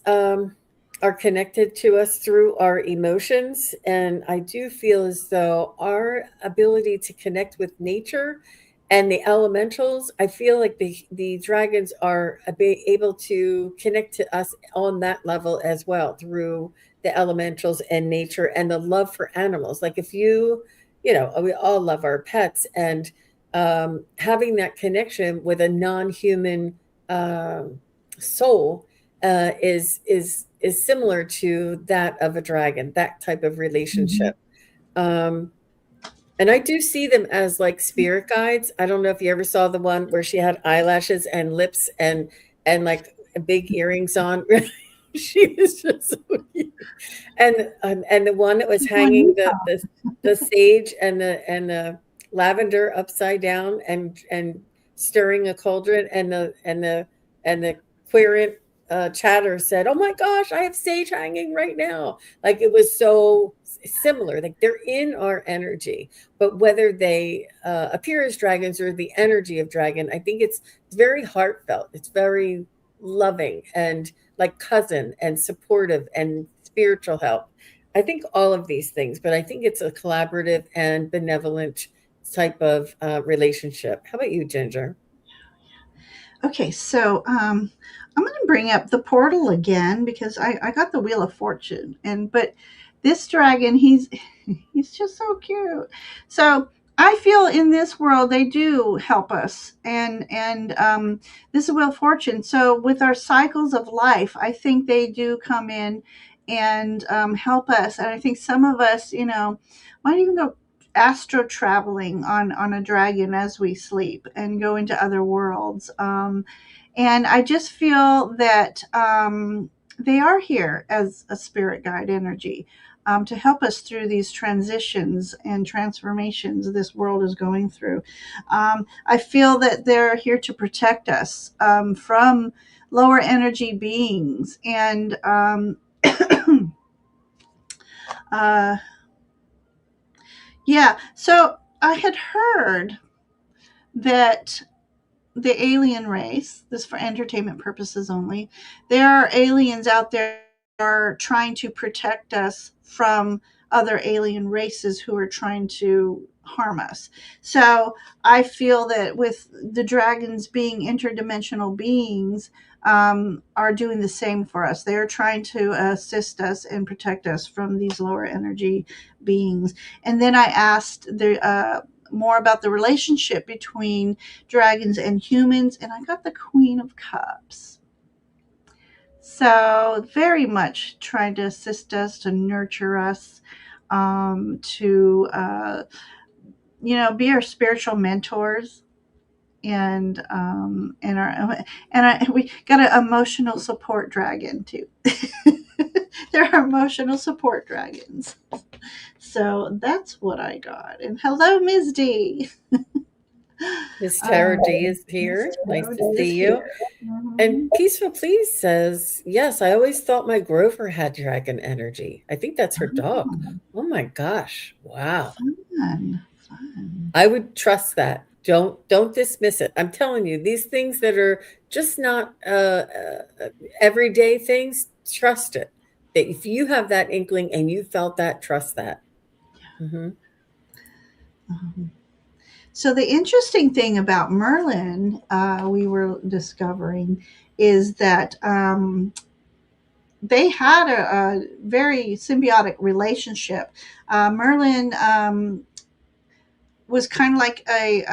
are connected to us through our emotions, and I do feel as though our ability to connect with nature and the elementals, I feel like the dragons are able to connect to us on that level as well, through the elementals and nature and the love for animals. Like, if we all love our pets, and having that connection with a non-human soul is similar to that of a dragon, that type of Mhm. relationship. Um, and I do see them as like spirit guides. I don't know if you ever saw the one where she had eyelashes and lips and like big earrings on. She was just so cute. And the one that was Which one you hanging the sage and the lavender upside down and stirring a cauldron, and the querent chatter said, "Oh my gosh, I have sage hanging right now." Like, it was so similar. Like, they're in our energy, but whether they appear as dragons or the energy of dragon, I think it's very heartfelt. It's very loving and like cousin and supportive and spiritual help. I think all of these things, but I think it's a collaborative and benevolent type of relationship. How about you, Ginger? Okay, so I'm going to bring up the portal again because I got the Wheel of Fortune, and but this dragon, he's just so cute. So I feel in this world they do help us, and this is Wheel of Fortune. So with our cycles of life, I think they do come in and help us, and I think some of us, might even go astro traveling on a dragon as we sleep and go into other worlds. And I just feel that they are here as a spirit guide energy to help us through these transitions and transformations this world is going through. I feel that they're here to protect us from lower energy beings and uh, yeah. So I had heard that the alien race, this for entertainment purposes only, there are aliens out there are trying to protect us from other alien races who are trying to harm us. So I feel that with the dragons being interdimensional beings, are doing the same for us. They are trying to assist us and protect us from these lower energy beings. And then I asked more about the relationship between dragons and humans, and I got the Queen of Cups. So, very much trying to assist us, to nurture us, to, be our spiritual mentors. We got an emotional support dragon too. There are emotional support dragons. So that's what I got. And hello, Ms. D. Miss Uh, Tara D is Miss here. Nice Tarot to is see you. here. Mhm. And Peaceful Please says, yes, I always thought my Grover had dragon energy. I think that's her dog. Oh, Oh my gosh. Wow. fun, fun. I would trust that. Don't dismiss it. I'm telling you, these things that are just not everyday things, trust it. That if you have that inkling and you felt that, trust that. Hmm. Um, so the interesting thing about Merlin, we were discovering, is that they had a very symbiotic relationship. Merlin was kind of like I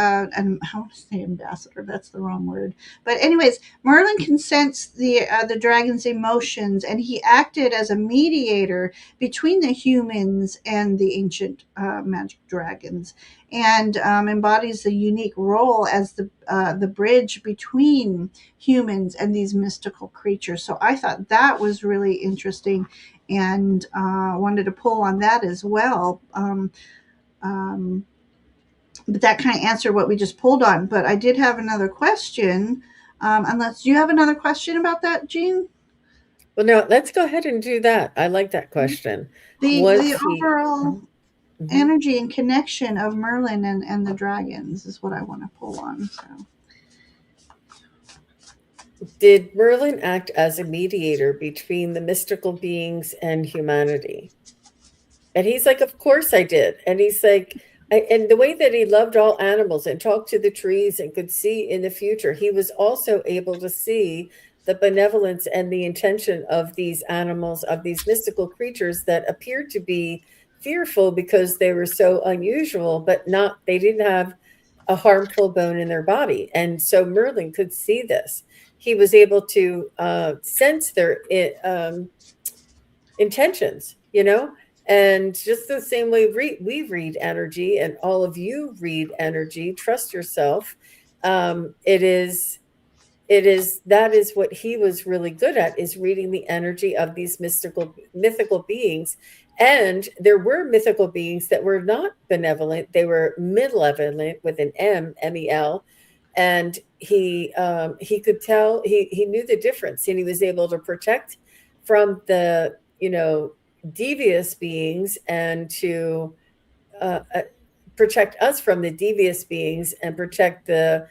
want to say ambassador. That's the wrong word. But anyways, Merlin can sense the dragon's emotions, and he acted as a mediator between the humans and the ancient magic dragons, and embodies a unique role as the bridge between humans and these mystical creatures. So I thought that was really interesting, and wanted to pull on that as well. Um, but that kind of answered what we just pulled on. But I did have another question. Unless you have another question about that, Jean? Well, no, let's go ahead and do that. I like that question. The Was he overall Mhm, mhm. energy and connection of Merlin and the dragons is what I want to pull on. So Did Merlin act as a mediator between the mystical beings and humanity? And he's like, "Of course I did." And he's like, and the way that he loved all animals and talked to the trees and could see in the future, he was also able to see the benevolence and the intention of these animals, of these mystical creatures that appeared to be fearful because they were so unusual, but not, they didn't have a harmful bone in their body. And so Merlin could see this. He was able to sense their intentions, and just the same way we read energy and all of you read energy, trust yourself. It is that is what he was really good at, is reading the energy of these mythical beings. And there were mythical beings that were not benevolent, they were malevolent, with an mel. And he could tell, he knew the difference, and he was able to protect from the devious beings, and to protect us from the devious beings, and protect the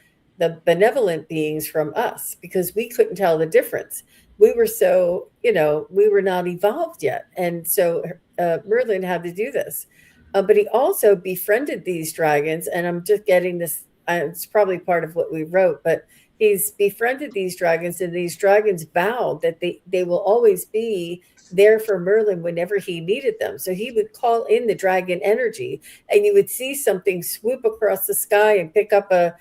benevolent beings from us, because we couldn't tell the difference. We were so, we were not evolved yet. And so Merlin had to do this. But he also befriended these dragons, and I'm just getting this, it's probably part of what we wrote, but he's befriended these dragons, and these dragons vowed that they will always be there for Merlin whenever he needed them. So he would call in the dragon energy, and you would see something swoop across the sky and pick up a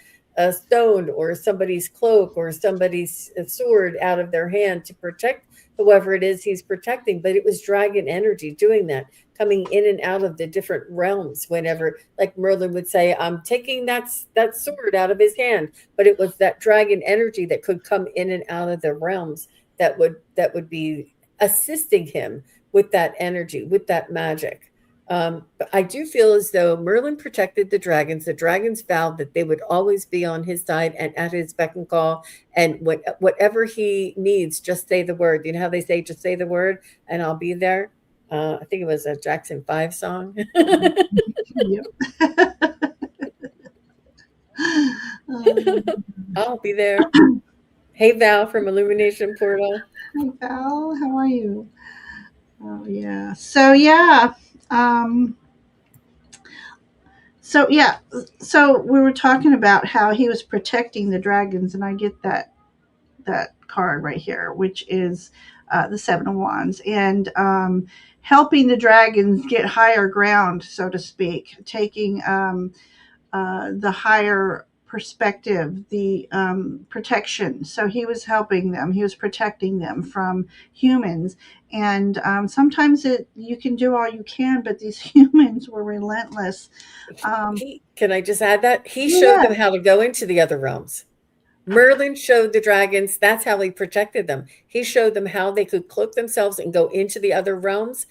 stone or somebody's cloak or somebody's sword out of their hand to protect whoever it is he's protecting. But it was dragon energy doing that, coming in and out of the different realms whenever, like Merlin would say, "I'm taking that sword out of his hand," but it was that dragon energy that could come in and out of the realms, that would be assisting him with that energy, with that magic. But I do feel as though Merlin protected the dragons. The dragons vowed that they would always be on his side and at his beck and call. And whatever he needs, just say the word. You know how they say, just say the word and I'll be there? I think it was a Jackson 5 song. yep. I'll be there. Hey, Val from Illumination Portal. Hi Val, how are you? Oh yeah. So yeah. Um, so yeah. So we were talking about how he was protecting the dragons, and I get that card right here, which is the Seven of Wands, and helping the dragons get higher ground, so to speak, taking the higher perspective, the protection. So he was helping them. He was protecting them from humans. And sometimes you can do all you can, but these humans were relentless. Um, He Can I just add that? He showed yeah, them how to go into the other realms. Merlin showed the dragons, that's how he protected them. He showed them how they could cloak themselves and go into the other realms.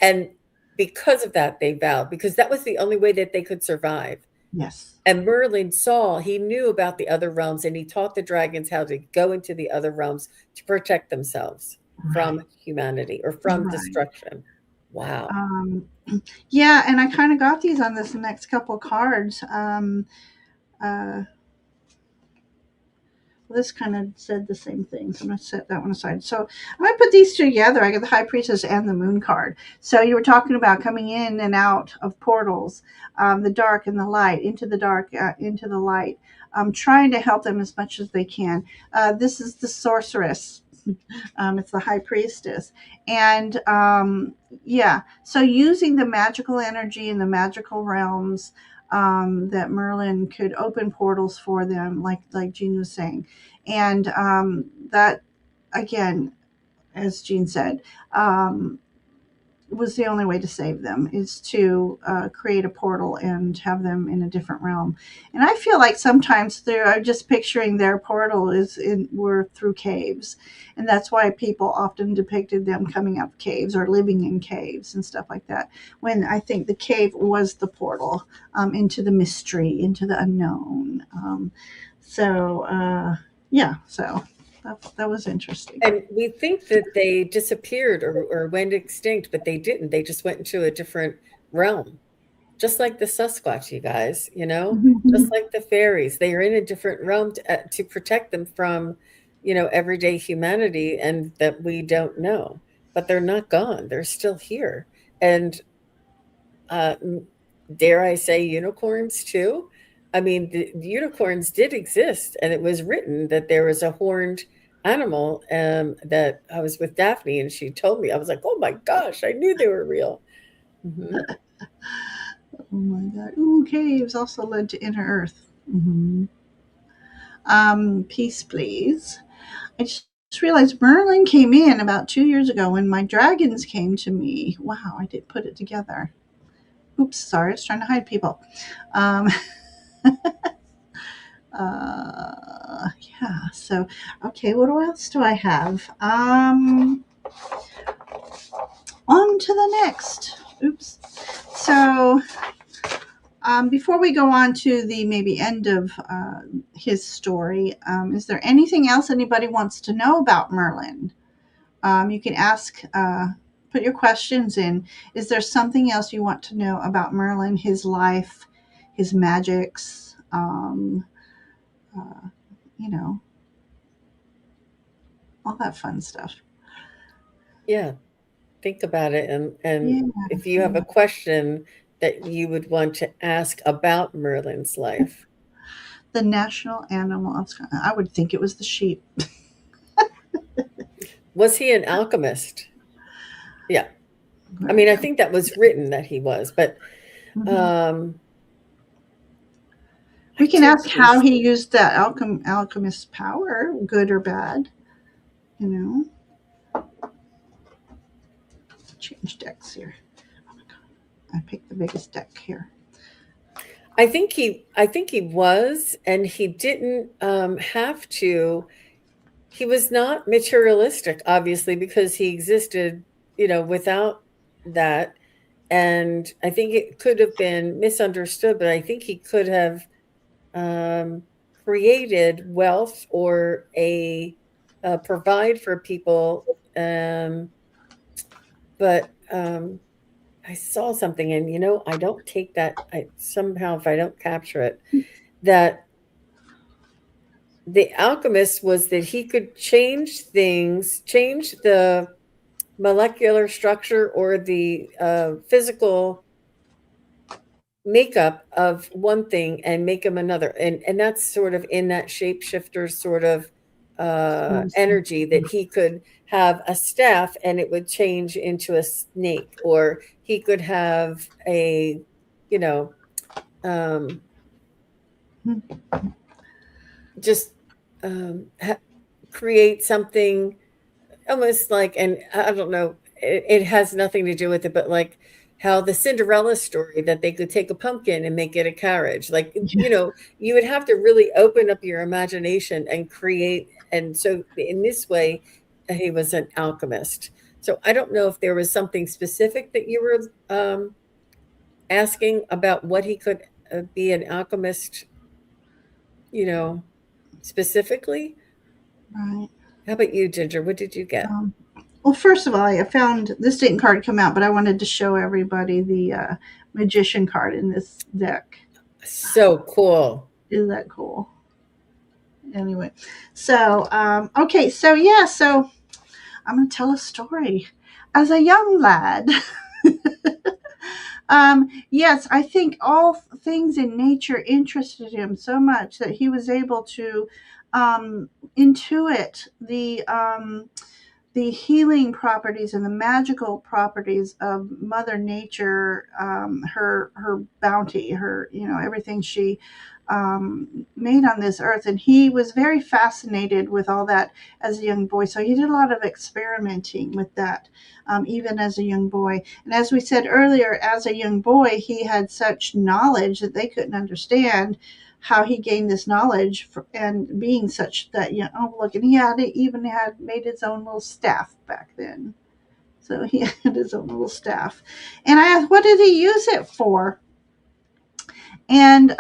And because of that, they vowed, because that was the only way that they could survive. yes, And Merlin saw, he knew about the other realms, and he taught the dragons how to go into the other realms to protect themselves right, from humanity or from right. destruction. Wow. Um, yeah, and I kind of got these on this next couple cards. Uh, Well, this kind of said the same thing, so I'm going to set that one aside. So I'm going to put these two together. I got the High Priestess and the Moon card. So you were talking about coming in and out of portals, the dark and the light, into the dark, into the light, trying to help them as much as they can. This is the Sorceress. It's the High Priestess. And yeah, so using the magical energy in the magical realms, that Merlin could open portals for them, like Jean was saying, and that again, as Jean said, was the only way to save them is to create a portal and have them in a different realm. And I feel like sometimes I'm just picturing their portal were through caves, and that's why people often depicted them coming up caves or living in caves and stuff like that. When I think the cave was the portal into the mystery, into the unknown. Yeah, so that was interesting. And we think that they disappeared or went extinct, but they didn't. They just went into a different realm. Just like the Sasquatch, you guys, just like the fairies. They are in a different realm to protect them from, everyday humanity and that we don't know. But they're not gone. They're still here. And uh, dare I say unicorns too? I mean, the unicorns did exist, and it was written that there was a horned animal that I was with Daphne, and she told me. I was like, oh my gosh, I knew they were real. Hmm. Oh my god. Ooh, caves also led to inner earth. Peace, please. I just realized Merlin came in about 2 years ago when my dragons came to me. Wow, I didn't put it together. Oops, sorry, I was trying to hide people. Um, yeah, so, okay, what else do I have? On to the next. Oops. So, before we go on to the maybe end of his story, is there anything else anybody wants to know about Merlin? You can ask, put your questions in. Is there something else you want to know about Merlin, his life, his magics? Uh, you know, all that fun stuff. Yeah, think about it, and Yeah, if you have yeah. a question that you would want to ask about Merlin's life. The national animal of Scotland. I would think it was the sheep. Was he an alchemist? Yeah. I There we mean, I go. think that was written that he was, but Hmm. um I We can do ask think how he so. used that alchemist power, good or bad. You know, change decks here. Oh my god, I picked the biggest deck here. I think he was, and he didn't have to. He was not materialistic, obviously, because he existed, without that. And I think it could have been misunderstood, but I think he could have um, created wealth or provide for people. But I saw something, and I don't take that. I somehow, if I don't capture it, that the alchemist was that he could change things, change the molecular structure or the physical makeup of one thing and make them another, and that's sort of in that shapeshifter sort of Awesome. energy, that he could have a staff and it would change into a snake, or he could have a you know um, just create something almost like, and I don't know, it has nothing to do with it, but like how the Cinderella story, that they could take a pumpkin and make it a carriage. Like, you would have to really open up your imagination and create. And so in this way, he was an alchemist. So I don't know if there was something specific that you were asking about what he could be an alchemist, you know, specifically. Right. How about you, Ginger? What did you get? Um, well, first of all, I found this didn't card come out, but I wanted to show everybody the magician card in this deck. So cool. Isn't that cool? Anyway, so okay, so yeah, so I'm going to tell a story. As a young lad, yes, I think all things in nature interested him so much that he was able to intuit the healing properties and the magical properties of Mother Nature, her bounty, her, everything she made on this earth. And he was very fascinated with all that as a young boy. So he did a lot of experimenting with that, even as a young boy. And as we said earlier, as a young boy, he had such knowledge that they couldn't understand how he gained this knowledge and being such that, oh, look, and even had made his own little staff back then. So he had his own little staff. And I asked, what did he use it for? And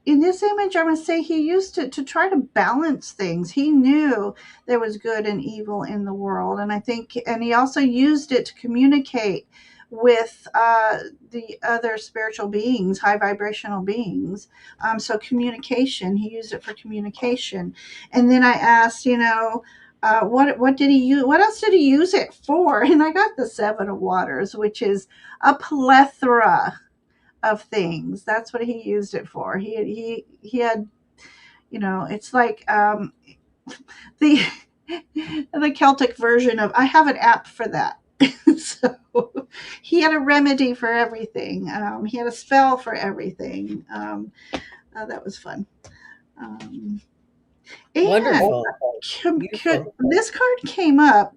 in this image, I'm going to say he used it to try to balance things. He knew there was good and evil in the world. And he also used it to communicate with the other spiritual beings, high vibrational beings. So communication, he used it for communication. And then I asked, what did he use? What else did he use it for? And I got the Seven of Waters, which is a plethora of things. That's what he used it for. He had, it's like the the Celtic version of I have an app for that. So he had a remedy for everything. He had a spell for everything. That was fun. Um, and Wonderful. Beautiful. this card came up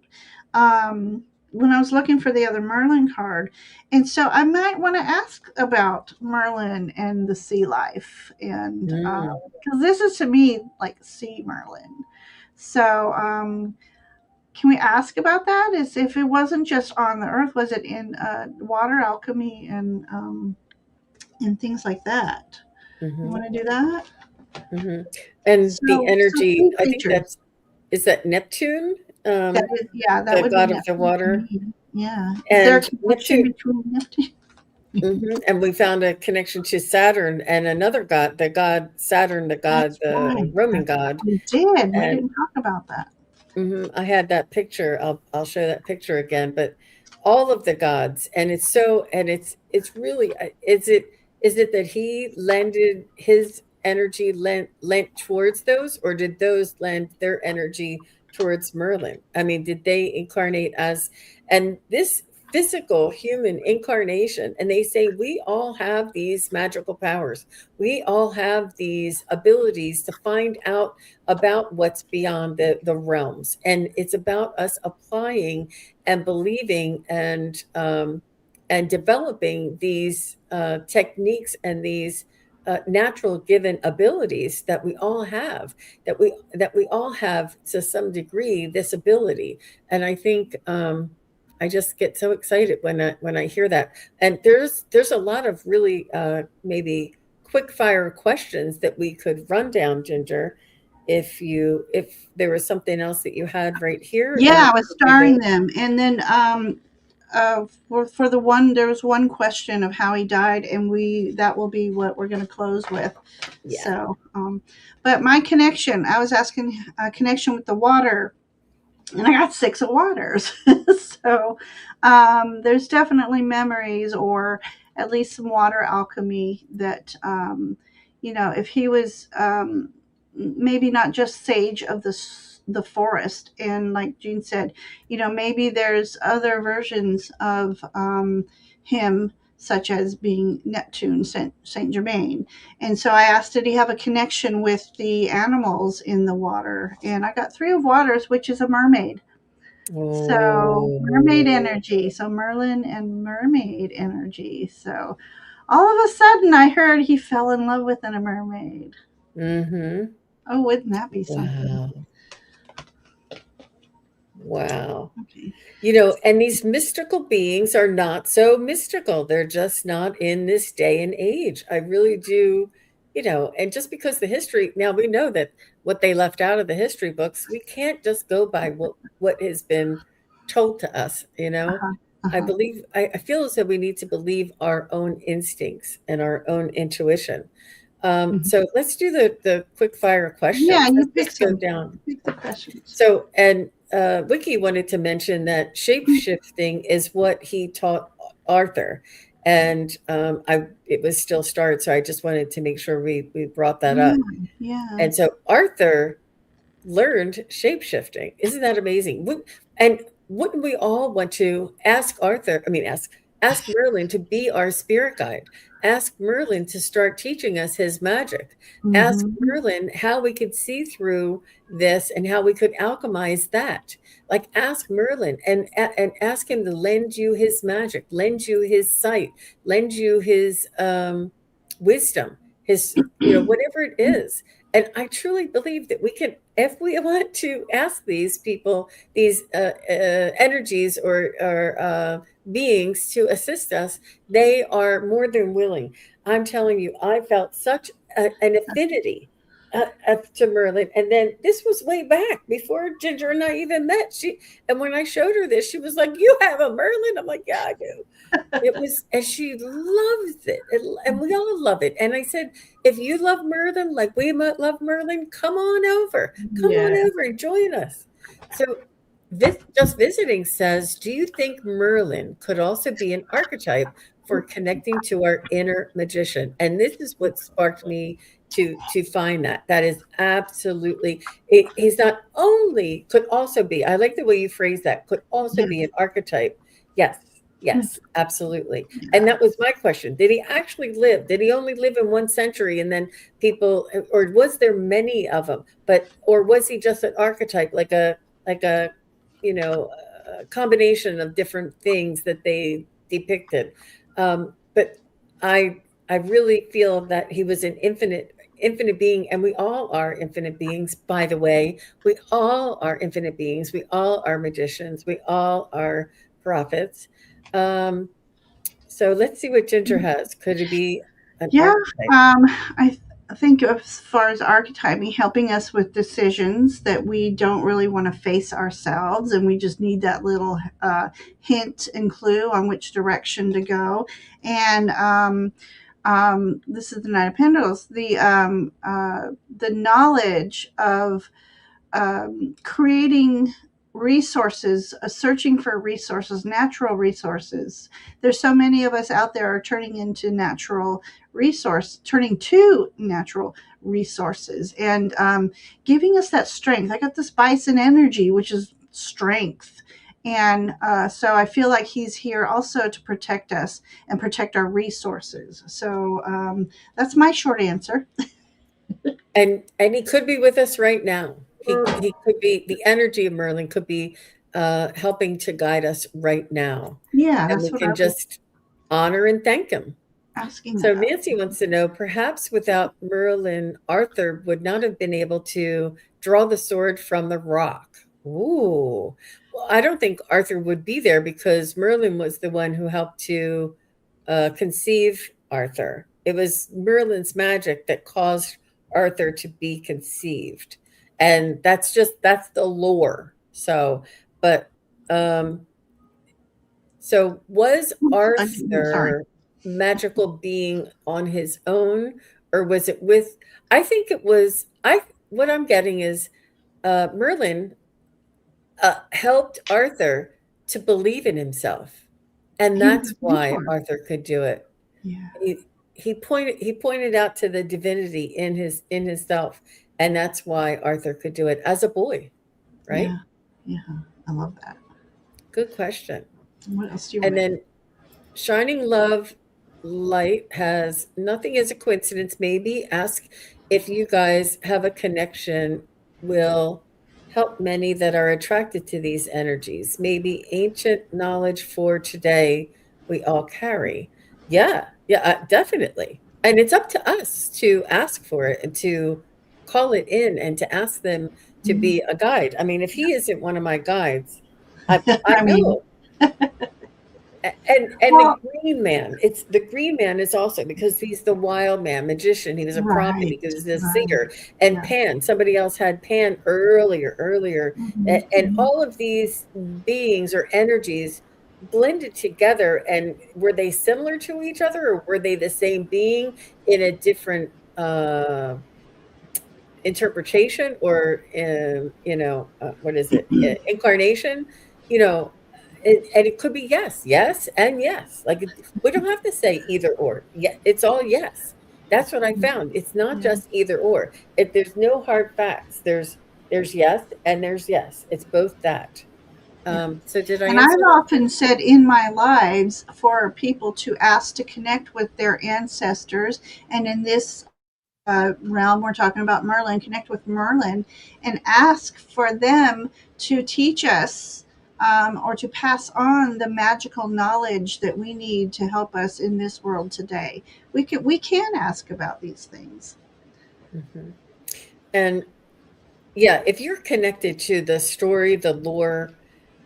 when I was looking for the other Merlin card. And so I might want to ask about Merlin and the sea life. And Mm. because this is to me like sea Merlin. So can we ask about that? Is if it wasn't just on the earth, was it in water alchemy and things like that? You Hmm. want to do that? Hmm. And the So energy, sea I think creatures. is that Neptune, That is, yeah, that the would be god of the Neptune to water. me. Yeah. Is there a And connection Neptune, between Neptune? and we found a connection to Saturn and another god, the god Saturn, the god, That's the right. Roman That's god. we did. We And didn't talk about that. I had that picture. I'll show that picture again. But all of the gods, and it's so, and it's really, is it that he lended his energy lent towards those, or did those lend their energy towards Merlin? I mean, did they incarnate as, and this physical human incarnation, and they say we all have these magical powers. We all have these abilities to find out about what's beyond the realms, and it's about us applying and believing and developing these techniques and these natural given abilities that we all have, that we all have to some degree this ability. And I think I just get so excited when I hear that. And there's a lot of really maybe quick fire questions that we could run down, Ginger, if there was something else that you had right here, and Yeah, we I was could do starring those. them, and then for the one, there was one question of how he died, and we that will be what we're going to close with. Yeah. So, but my connection, I was asking a connection with the water, and I got six of waters. So there's definitely memories, or at least some water alchemy that, if he was maybe not just sage of the forest, and like Jean said, maybe there's other versions of him, such as being Neptune, Saint Germain. And so I asked, did he have a connection with the animals in the water? And I got three of waters, which is a mermaid. So mermaid Oh. energy. So Merlin and mermaid energy. So all of a sudden I heard he fell in love with a mermaid. Mm-hmm. Oh, wouldn't that be something? Wow. Wow. Okay. And these mystical beings are not so mystical. They're just not in this day and age. I really do, and just because the history, now we know that what they left out of the history books, we can't just go by what has been told to us. Uh-huh. I Uh-huh. believe, I feel as though we need to believe our own instincts and our own intuition. Mhm. So let's do the quick fire Yeah, questions. you Let's pick just go some. down. Pick the questions. So, and Wiki wanted to mention that shape shifting is what he taught Arthur, and it was still starred, so I just wanted to make sure we brought that Yeah, up. yeah. And so Arthur learned shape-shifting. Isn't that amazing? And wouldn't we all want to ask Arthur, I mean, ask Merlin to be our spirit guide, ask Merlin to start teaching us his magic, ask Mhm. Merlin how we could see through this and how we could alchemize that. Like, ask Merlin and ask him to lend you his magic, lend you his sight, lend you his wisdom, his, whatever it is. And I truly believe that we can, if we want to ask these people, these energies or beings to assist us, they are more than willing. I'm telling you, I felt such an affinity to Merlin. And then this was way back before Ginger and I even met. And when I showed her this, she was like, "You have a Merlin?" I'm like, "Yeah, I do." It was, and she loves it, and we all love it. And I said, if you love Merlin like we love Merlin, come on over. Come Yeah. on over and join us. So this just visiting says, do you think Merlin could also be an archetype for connecting to our inner magician? And this is what sparked me to find that. That is absolutely, he's not only, could also be, I like the way you phrase that, could also Yeah. be an archetype. Yes, yes, absolutely. And Yeah. that was my question. Did he actually live? Did he only live in one century and then people, or was there many of them? But, or was he just an archetype, like a, a combination of different things that they depicted? But I really feel that he was an infinite being, and we all are infinite beings, by the way. We all are infinite beings. We all are magicians. We all are prophets. um, so let's see what Ginger has. Could it be an Yeah, archetype? um, I think as far as archetyping, helping us with decisions that we don't really want to face ourselves, and we just need that little hint and clue on which direction to go. And this is the Knight of Pentacles. The knowledge of creating resources, searching for resources, natural resources. There's so many of us out there are turning to natural resources, and giving us that strength. I got this bison energy, which is strength. And so I feel like he's here also to protect us and protect our resources. So that's my short answer. And he could be with us right now. He could be, the energy of Merlin could be helping to guide us right now, Yeah, and that's we what I can was just honor and thank him. asking So about. Nancy wants to know, perhaps without Merlin, Arthur would not have been able to draw the sword from the rock. Ooh. Well, I don't think Arthur would be there because Merlin was the one who helped to conceive Arthur. It was Merlin's magic that caused Arthur to be conceived. And that's the lore. So, but um so was Sorry. Arthur magical being on his own, or was it with, I think it was, I what I'm getting is Merlin helped Arthur to believe in himself. And He was that's a why mentor. Arthur could do it. Yeah. He pointed out to the divinity in his self, and that's why Arthur could do it as a boy, right? Yeah. Yeah. I love that. Good question. What else do you want And to? then Shining Love Light has nothing is a coincidence. Maybe ask if you guys have a connection, will help many that are attracted to these energies. Maybe ancient knowledge for today we all carry. Yeah, yeah, definitely. And it's up to us to ask for it and to call it in and to ask them to Mhm. be a guide. I mean, if he isn't one of my guides, I I mean, know. And the well, green man, it's the green man is also because he's the wild man, magician. He was a prophet. He right. was a Right. seer. And Yeah. Pan, somebody else had Pan earlier. Mhm, And mhm. all of these beings or energies blended together. And were they similar to each other, or were they the same being in a different interpretation, or what is it, incarnation, you know and it could be yes, yes, and yes. Like, we don't have to say either or. Yeah, it's all yes. That's what I found. It's not Yeah. just either or. If there's no hard facts, there's There's yes and there's yes. It's both that. Yeah. So did I And I've answer? often said in my lives for people to ask to connect with their ancestors. And in this realm, we're talking about Merlin, connect with Merlin and ask for them to teach us or to pass on the magical knowledge that we need to help us in this world today. We can ask about these things. Hmm. And yeah, if you're connected to the story, the lore,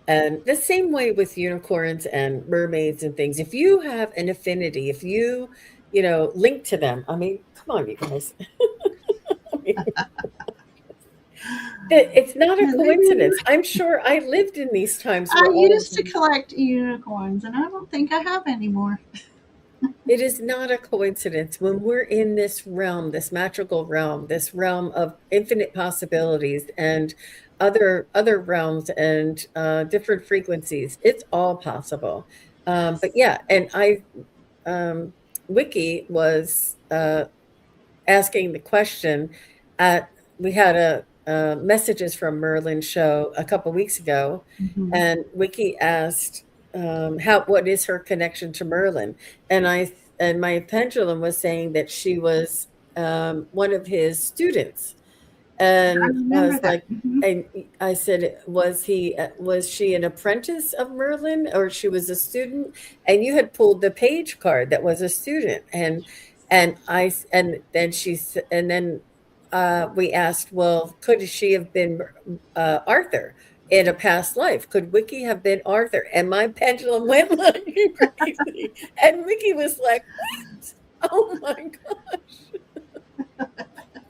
and the same way with unicorns and mermaids and things, if you have an affinity, if you link to them, I mean, come on, you guys. I mean, it's not a And they do. coincidence. I'm sure I lived in these times I where all of used to these. collect unicorns, and I don't think I have anymore. It is not a coincidence when we're in this realm, this magical realm, this realm of infinite possibilities and other realms and different frequencies. It's all possible. But Yes. yeah, and um, Wiki was asking the question at we had a messages from Merlin show a couple weeks ago, Hmm. and Wiki asked how what is her connection to Merlin, and my pendulum was saying that she was one of his students, I and I remember was that. like, Hmm. and I said, was she an apprentice of Merlin or she was a student? And you had pulled the page card that was a student, and then and then we asked, well, could she have been Arthur in a past life? Could Wiki have been Arthur? And my pendulum went like crazy, and Wiki was like, what? Oh my gosh.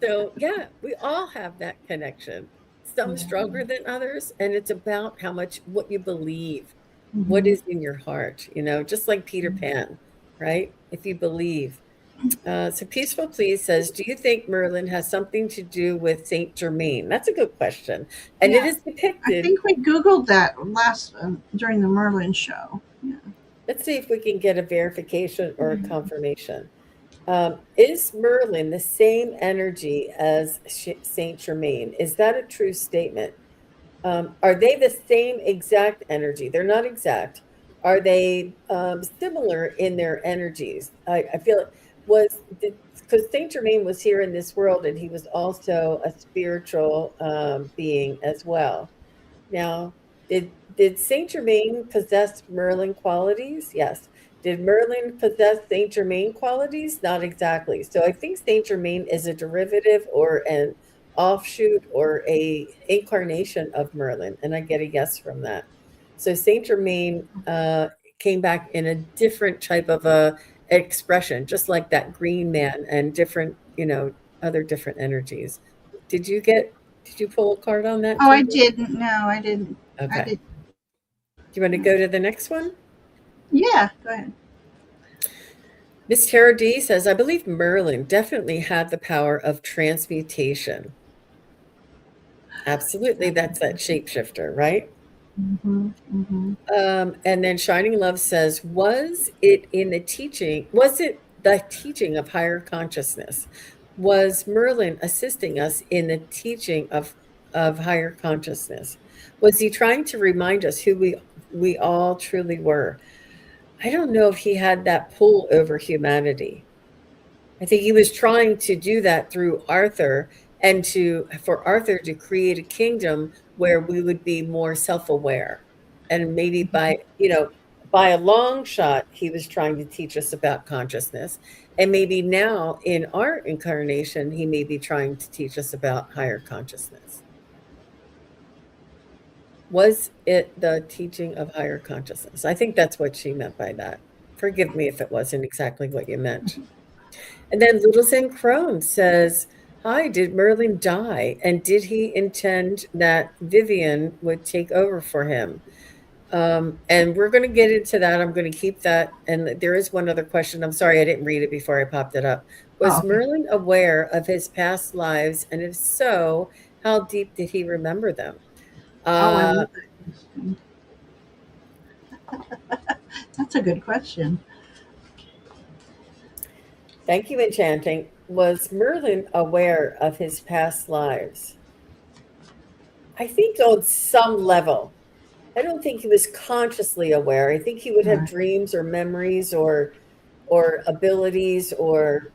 So, yeah, we all have that connection. Some Yeah. stronger than others, and it's about how much what you believe, what Hmm. is in your heart, just like Peter Pan, right? If you believe. So Peaceful Please says, do you think Merlin has something to do with Saint Germain? That's a good question. And it Yeah. is I depicted. think we Googled that last during the Merlin show. Yeah. Let's see if we can get a verification or a Yeah. confirmation. Is Merlin the same energy as Saint Germain? Is that a true statement? Are they the same exact energy? They're not exact. Are they similar in their energies? I feel it was because Saint Germain was here in this world and he was also a spiritual being as well. Now, did Saint Germain possess Merlin qualities? Yes. Did Merlin possess Saint Germain qualities? Not exactly. So I think Saint Germain is a derivative or an offshoot or a incarnation of Merlin, and I get a yes from that. So Saint Germain came back in a different type of a expression, just like that green man and different, other different energies. Did you get? Did you pull a card on that, Oh, I Ginger? didn't. No, I didn't. I Okay. did. Do you want to go to the next one? Yeah. Go ahead. Miss Tara D says, I believe Merlin definitely had the power of transmutation. Absolutely. That's that shapeshifter, right? Mm-hmm. Mm-hmm. And then Shining Love says, was it the teaching of higher consciousness? Was Merlin assisting us in the teaching of higher consciousness? Was he trying to remind us who we all truly were? I don't know if he had that pull over humanity. I think he was trying to do that through Arthur and for Arthur to create a kingdom where we would be more self-aware. And maybe by a long shot, he was trying to teach us about consciousness. And maybe now in our incarnation, he may be trying to teach us about higher consciousness. Was it the teaching of higher consciousness? I think that's what she meant by that. Forgive me if it wasn't exactly what you meant. And then Little Zen Crone says, hi, did Merlin die? And did he intend that Vivian would take over for him? And we're going to get into that. I'm going to keep that. And there is one other question. I'm sorry I didn't read it before I popped it up. Oh, Was okay. Merlin aware of his past lives? And if so, how deep did he remember them? Oh, I Uh, love that question. That's a good question. Thank you, Enchanting. Was Merlin aware of his past lives? I think on some level. I don't think he was consciously aware. I think he would have Right. dreams or memories or abilities or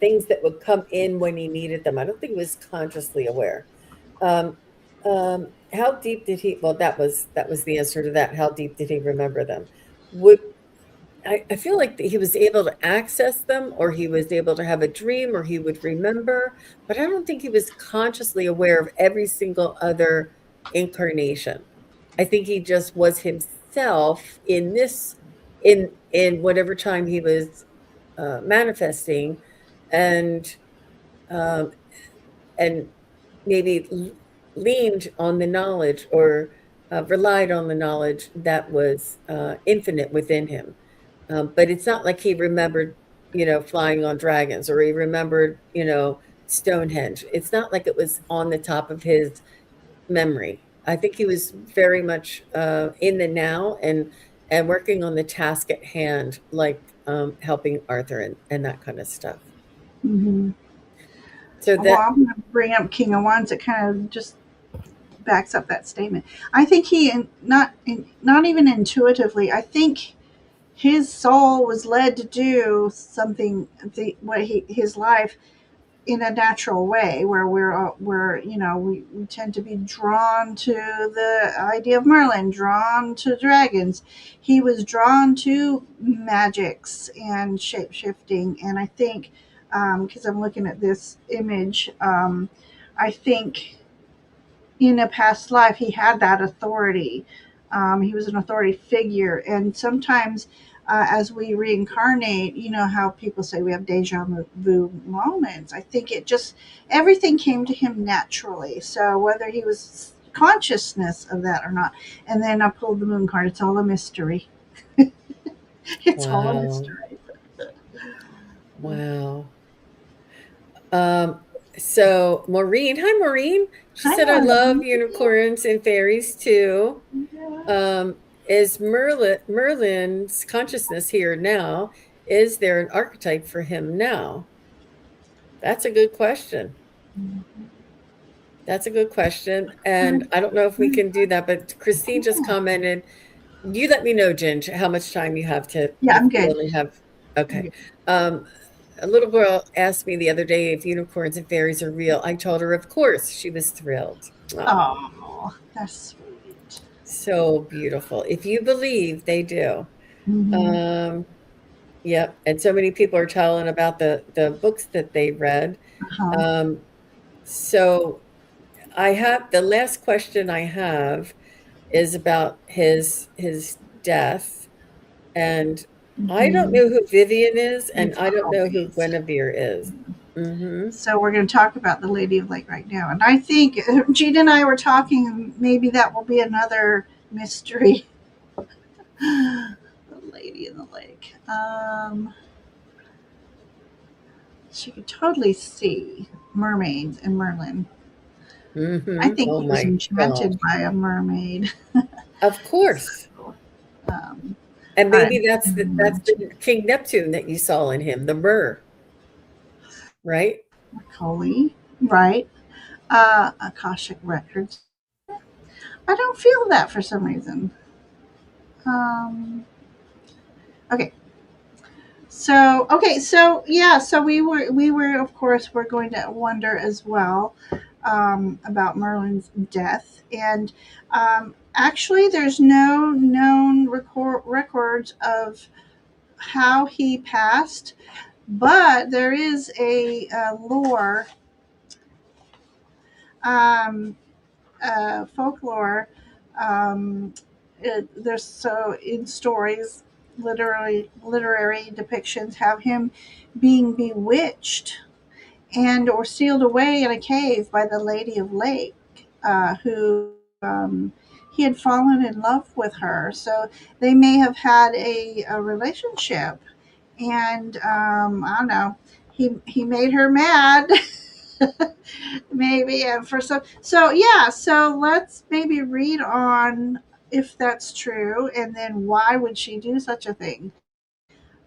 things that would come in when he needed them. I don't think he was consciously aware. Um, how deep did he? Well, that was the answer to that. How deep did he remember them? Would I feel like he was able to access them, or he was able to have a dream, or he would remember, but I don't think he was consciously aware of every single other incarnation. I think he just was himself in this, in whatever time he was manifesting, and um, and maybe leaned on the knowledge or relied on the knowledge that was infinite within him. But it's not like he remembered, flying on dragons, or he remembered, Stonehenge. It's not like it was on the top of his memory. I think he was very much in the now and working on the task at hand, like helping Arthur and that kind of stuff. Hmm. So Well, that, I'm going to bring up King of Wands. It kind of just backs up that statement. I think not even intuitively. I think his soul was led to do something. His life in a natural way, where we tend to be drawn to the idea of Merlin, drawn to dragons. He was drawn to magics and shape shifting, and I think because I'm looking at this image, I think in a past life he had that authority. He was an authority figure, and sometimes as we reincarnate, you know how people say we have deja vu moments. I think it just everything came to him naturally. So whether he was consciousness of that or not, and then I pulled the moon card. It's all a mystery. It's all a wow, mystery. wow. Um, so Maureen, hi Maureen. She Hi, said, I love Marlene. unicorns and fairies too. Yeah. Um, is Merlin's consciousness here now? Is there an archetype for him now? That's a good question. That's a good question. And I don't know if we can do that, but Christine just commented, you let me know, Ginge, how much time you have to, Yeah, if I'm you good. only have, I'm okay. good. Um, a little girl asked me the other day if unicorns and fairies are real. I told her, of course. She was thrilled. Oh, Oh, that's sweet. so beautiful. If you believe, they do. Mm-hmm. Um, yep. And so many people are telling about the books that they read. Uh-huh. Um, so I have the last question I have is about his death, and I don't Mm-hmm. know who Vivian is, and It's I don't know who always. Guinevere is. Hmm. So we're going to talk about the Lady of Lake right now, and I think Gina and I were talking, and maybe that will be another mystery. The Lady in the Lake. She could totally see mermaids and Merlin. I Hmm. think Oh he was my gosh. enchanted by a mermaid. Of course. So, um, And all right. maybe that's the King Neptune that you saw in him, the myrrh, right? Macaulay, right? Akashic Records. I don't feel that for some reason. Um, okay, so yeah, so we were of course we're going to wonder as well about Merlin's death, and actually there's no known records of how he passed, but there is a lore, um, folklore. Um, there's so in stories, literary depictions have him being bewitched and or sealed away in a cave by the Lady of Lake, who he had fallen in love with her. So they may have had a relationship, and I don't know. He made her mad, maybe, and for so yeah. So let's maybe read on if that's true, and then why would she do such a thing?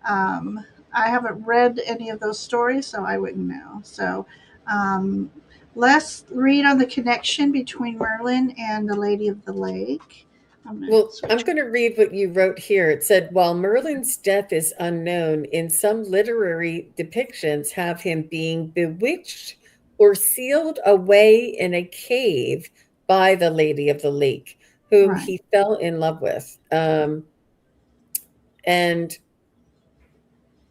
Um, I haven't read any of those stories, so I wouldn't know. So, um, Let's read on the connection between Merlin and the Lady of the Lake. I'm going to Well, I'm search. going to read what you wrote here. It said, while Merlin's death is unknown, in some literary depictions have him being bewitched or sealed away in a cave by the Lady of the Lake, whom Right. he fell in love with. And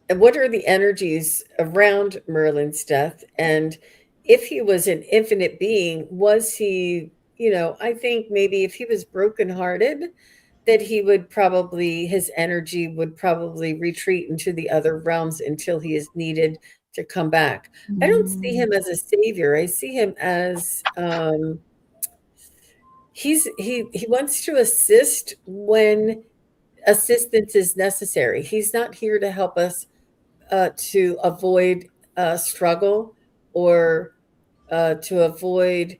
what are the energies around Merlin's death? And if he was an infinite being, was he, I think maybe if he was brokenhearted, that he would probably, his energy would probably retreat into the other realms until he is needed to come back. I don't see Mm, him as a savior. I see him as he wants to assist when assistance is necessary. He's not here to help us to avoid struggle or to avoid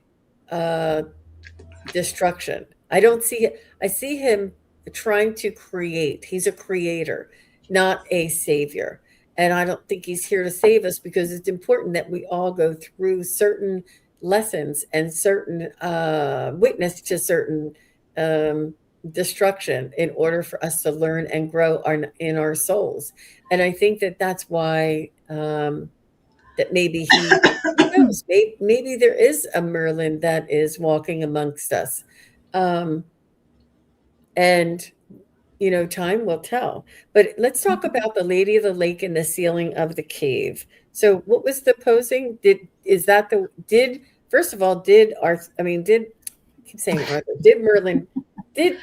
uh, destruction. I don't see I see him trying to create. He's a creator, not a savior. And I don't think he's here to save us because it's important that we all go through certain lessons and certain witness to certain um, destruction in order for us to learn and grow in our souls. And I think that that's why that maybe who knows, maybe there is a Merlin that is walking amongst us. Um, and, time will tell. But let's talk about the Lady of the Lake and the ceiling of the cave. So what was the posing? Is that did, first of all, I keep saying Arthur, did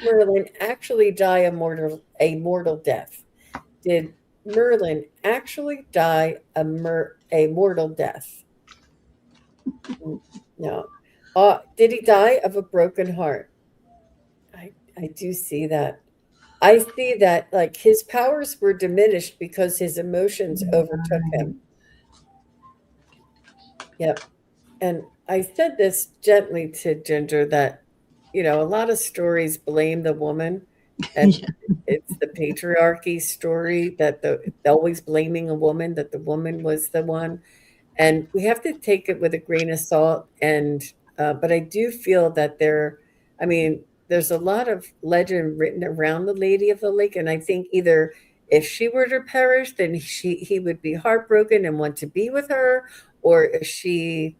Merlin actually die a mortal death? Did Merlin actually die a mortal death? No. Did he die of a broken heart? I do see that. I see that like his powers were diminished because his emotions overtook him. Yep. And I said this gently to Ginger that, a lot of stories blame the woman, and yeah. it's the patriarchy story that the always blaming a woman, that the woman was the one. And we have to take it with a grain of salt. And but I do feel that there's a lot of legend written around the Lady of the Lake, and I think either if she were to perish, then he would be heartbroken and want to be with her, or if she,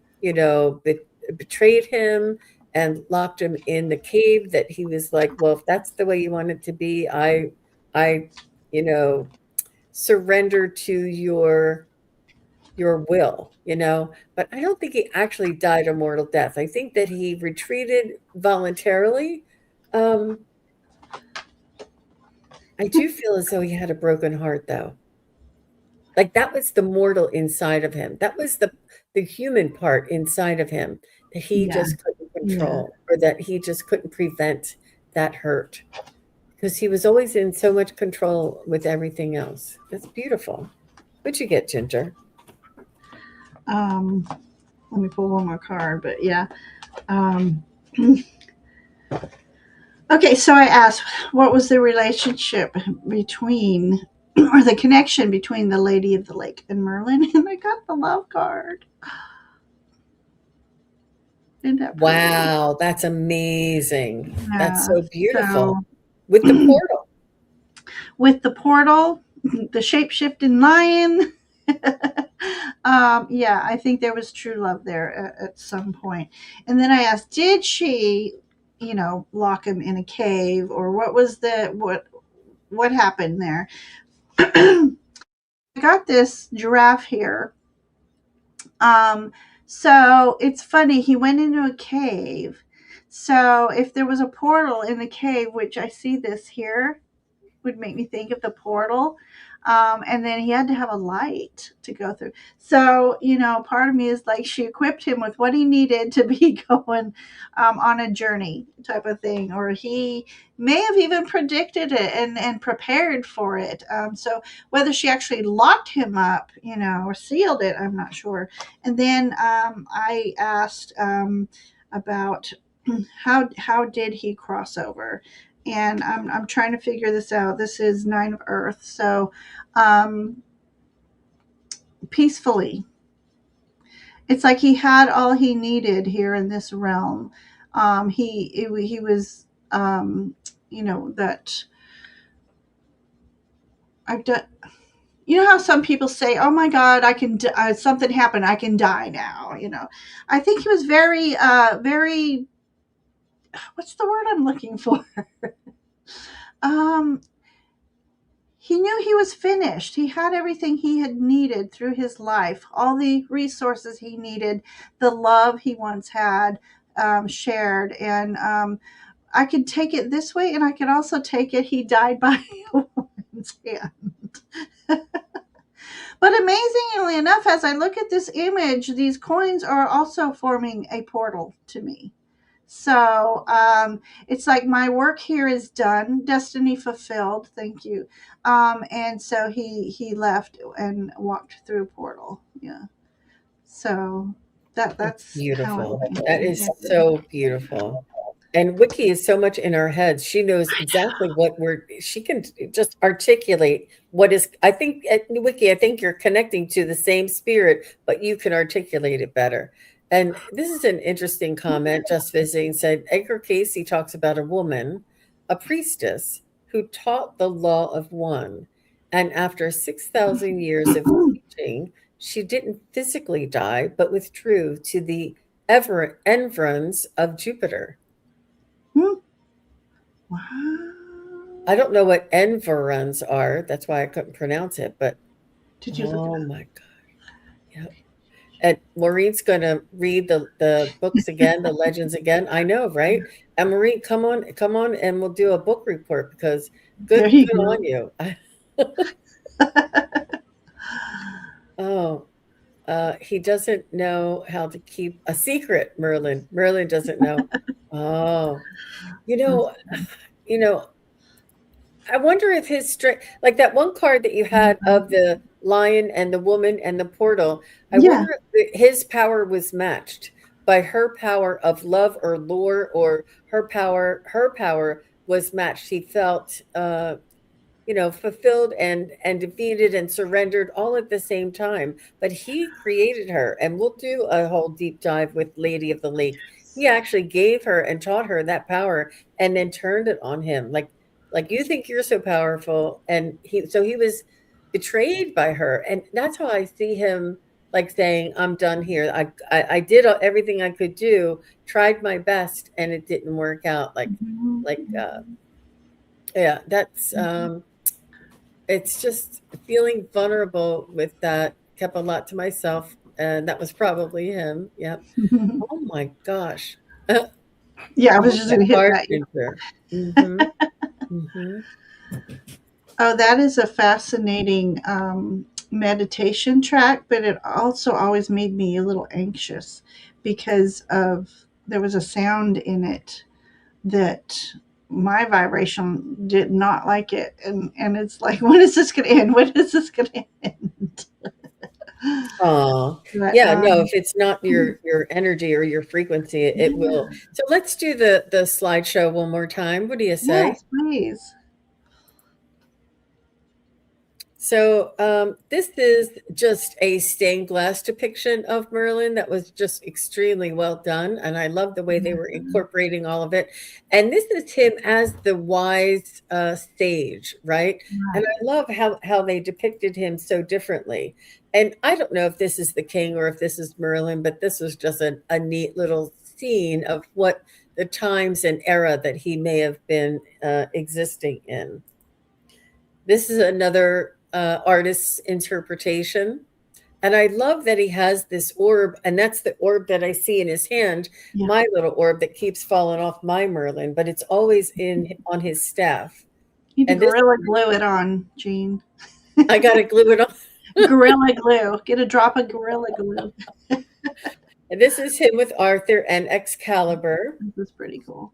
betrayed him and locked him in the cave, that he was like, well, if that's the way you want it to be, I, you know, surrender to your will. But I don't think he actually died a mortal death. I think that he retreated voluntarily. Um, I do feel as though he had a broken heart, though. Like that was the mortal inside of him. That was the human part inside of him that he Yeah. just couldn't Yeah. control, or that he just couldn't prevent that hurt, because he was always in so much control with everything else. That's beautiful. What'd you get, Ginger? Um, let me pull one more card, but yeah. Um, okay, so I asked, what was the relationship between, or the connection between the Lady of the Lake and Merlin? And I got the love card. Isn't that pretty? Wow, that's amazing. That's Yeah. so beautiful. So With the portal. with the portal, the shape shifting lion. Yeah, I think there was true love there at some point. And then I asked, did she, lock him in a cave, or what was what happened there? I got this giraffe here. Um, so it's funny. He went into a cave. So if there was a portal in the cave, which I see this here, would make me think of the portal. And then he had to have a light to go through. So, part of me is like she equipped him with what he needed to be going on a journey type of thing. Or he may have even predicted it and prepared for it. So, whether she actually locked him up, or sealed it, I'm not sure. And then I asked about how did he cross over, and I'm trying to figure this out. This is Nine of Earth, so um, peacefully. It's like he had all he needed here in this realm. He was, that I've done. You know how some people say, "Oh my God, something happened, I can die now." I think he was very, very. What's the word I'm looking for? Um, he knew he was finished. He had everything he had needed through his life, all the resources he needed, the love he once had shared. And I could take it this way, and I could also take it he died by a woman's hand. But amazingly enough, as I look at this image, these coins are also forming a portal to me. So it's like my work here is done, destiny fulfilled. Thank you. And so he left and walked through a portal. Yeah. So That's that's how I'm beautiful. That thinking. is Yeah. so beautiful. And Wiki is so much in our heads. She knows exactly what she can just articulate what is, I think, at Wiki, I think you're connecting to the same spirit, but you can articulate it better. And this is an interesting comment. Just visiting said Edgar Casey talks about a woman, a priestess, who taught the law of one. And after 6,000 years of teaching, she didn't physically die, but withdrew to the ever environs of Jupiter. Hmm. Wow. I don't know what environs are. That's why I couldn't pronounce it. But Did you look it oh up? my God. Yeah. And Maureen's going to read the books again, the legends again. I know, right? And Maureen, come on, and we'll do a book report because There you good on go. you. Oh, he doesn't know how to keep a secret, Merlin. Merlin doesn't know. Oh, you That's know, you know, I wonder if his strength, like that one card that you had of the lion and the woman and the portal, I yeah. wonder if his power was matched by her power of love or lore, or her power was matched. He felt fulfilled and defeated and surrendered all at the same time. But he created her, and we'll do a whole deep dive with Lady of the Lake. He actually gave her and taught her that power, and then turned it on him. Like you think you're so powerful, and he was betrayed by her, and that's how I see him. Like saying, "I'm done here. I did everything I could do, tried my best, and it didn't work out." Like yeah, that's it's just feeling vulnerable with that. Kept a lot to myself, and that was probably him. Yep. Oh my gosh. Yeah, I was just going to hit Multi-card that. printer. Mhm, mhm. Oh, that is a fascinating meditation track, but it also always made me a little anxious because of there was a sound in it that my vibration did not like it, and it's like, when is this going to end? When is this going to end? Aw. But Yeah, no, if it's not your energy or your frequency, it will. yeah, So let's do the slideshow one more time. What do you say? yes, please. So this is just a stained glass depiction of Merlin that was just extremely well done, and I love the way they were incorporating all of it. And this is him as the wise sage, right? And Right. I love how they depicted him so differently. And I don't know if this is the king or if this is Merlin, but this was just a neat little scene of what the times and era that he may have been existing in. This is another artist's interpretation. And I love that he has this orb, and that's the orb that I see in his hand, Yeah. my little orb that keeps falling off my Merlin, but it's always in on his staff. You need to And this, gorilla glue it on, Jean. I got to glue it on. Gorilla glue. Get a drop of gorilla glue. And this is him with Arthur and Excalibur. This is pretty cool.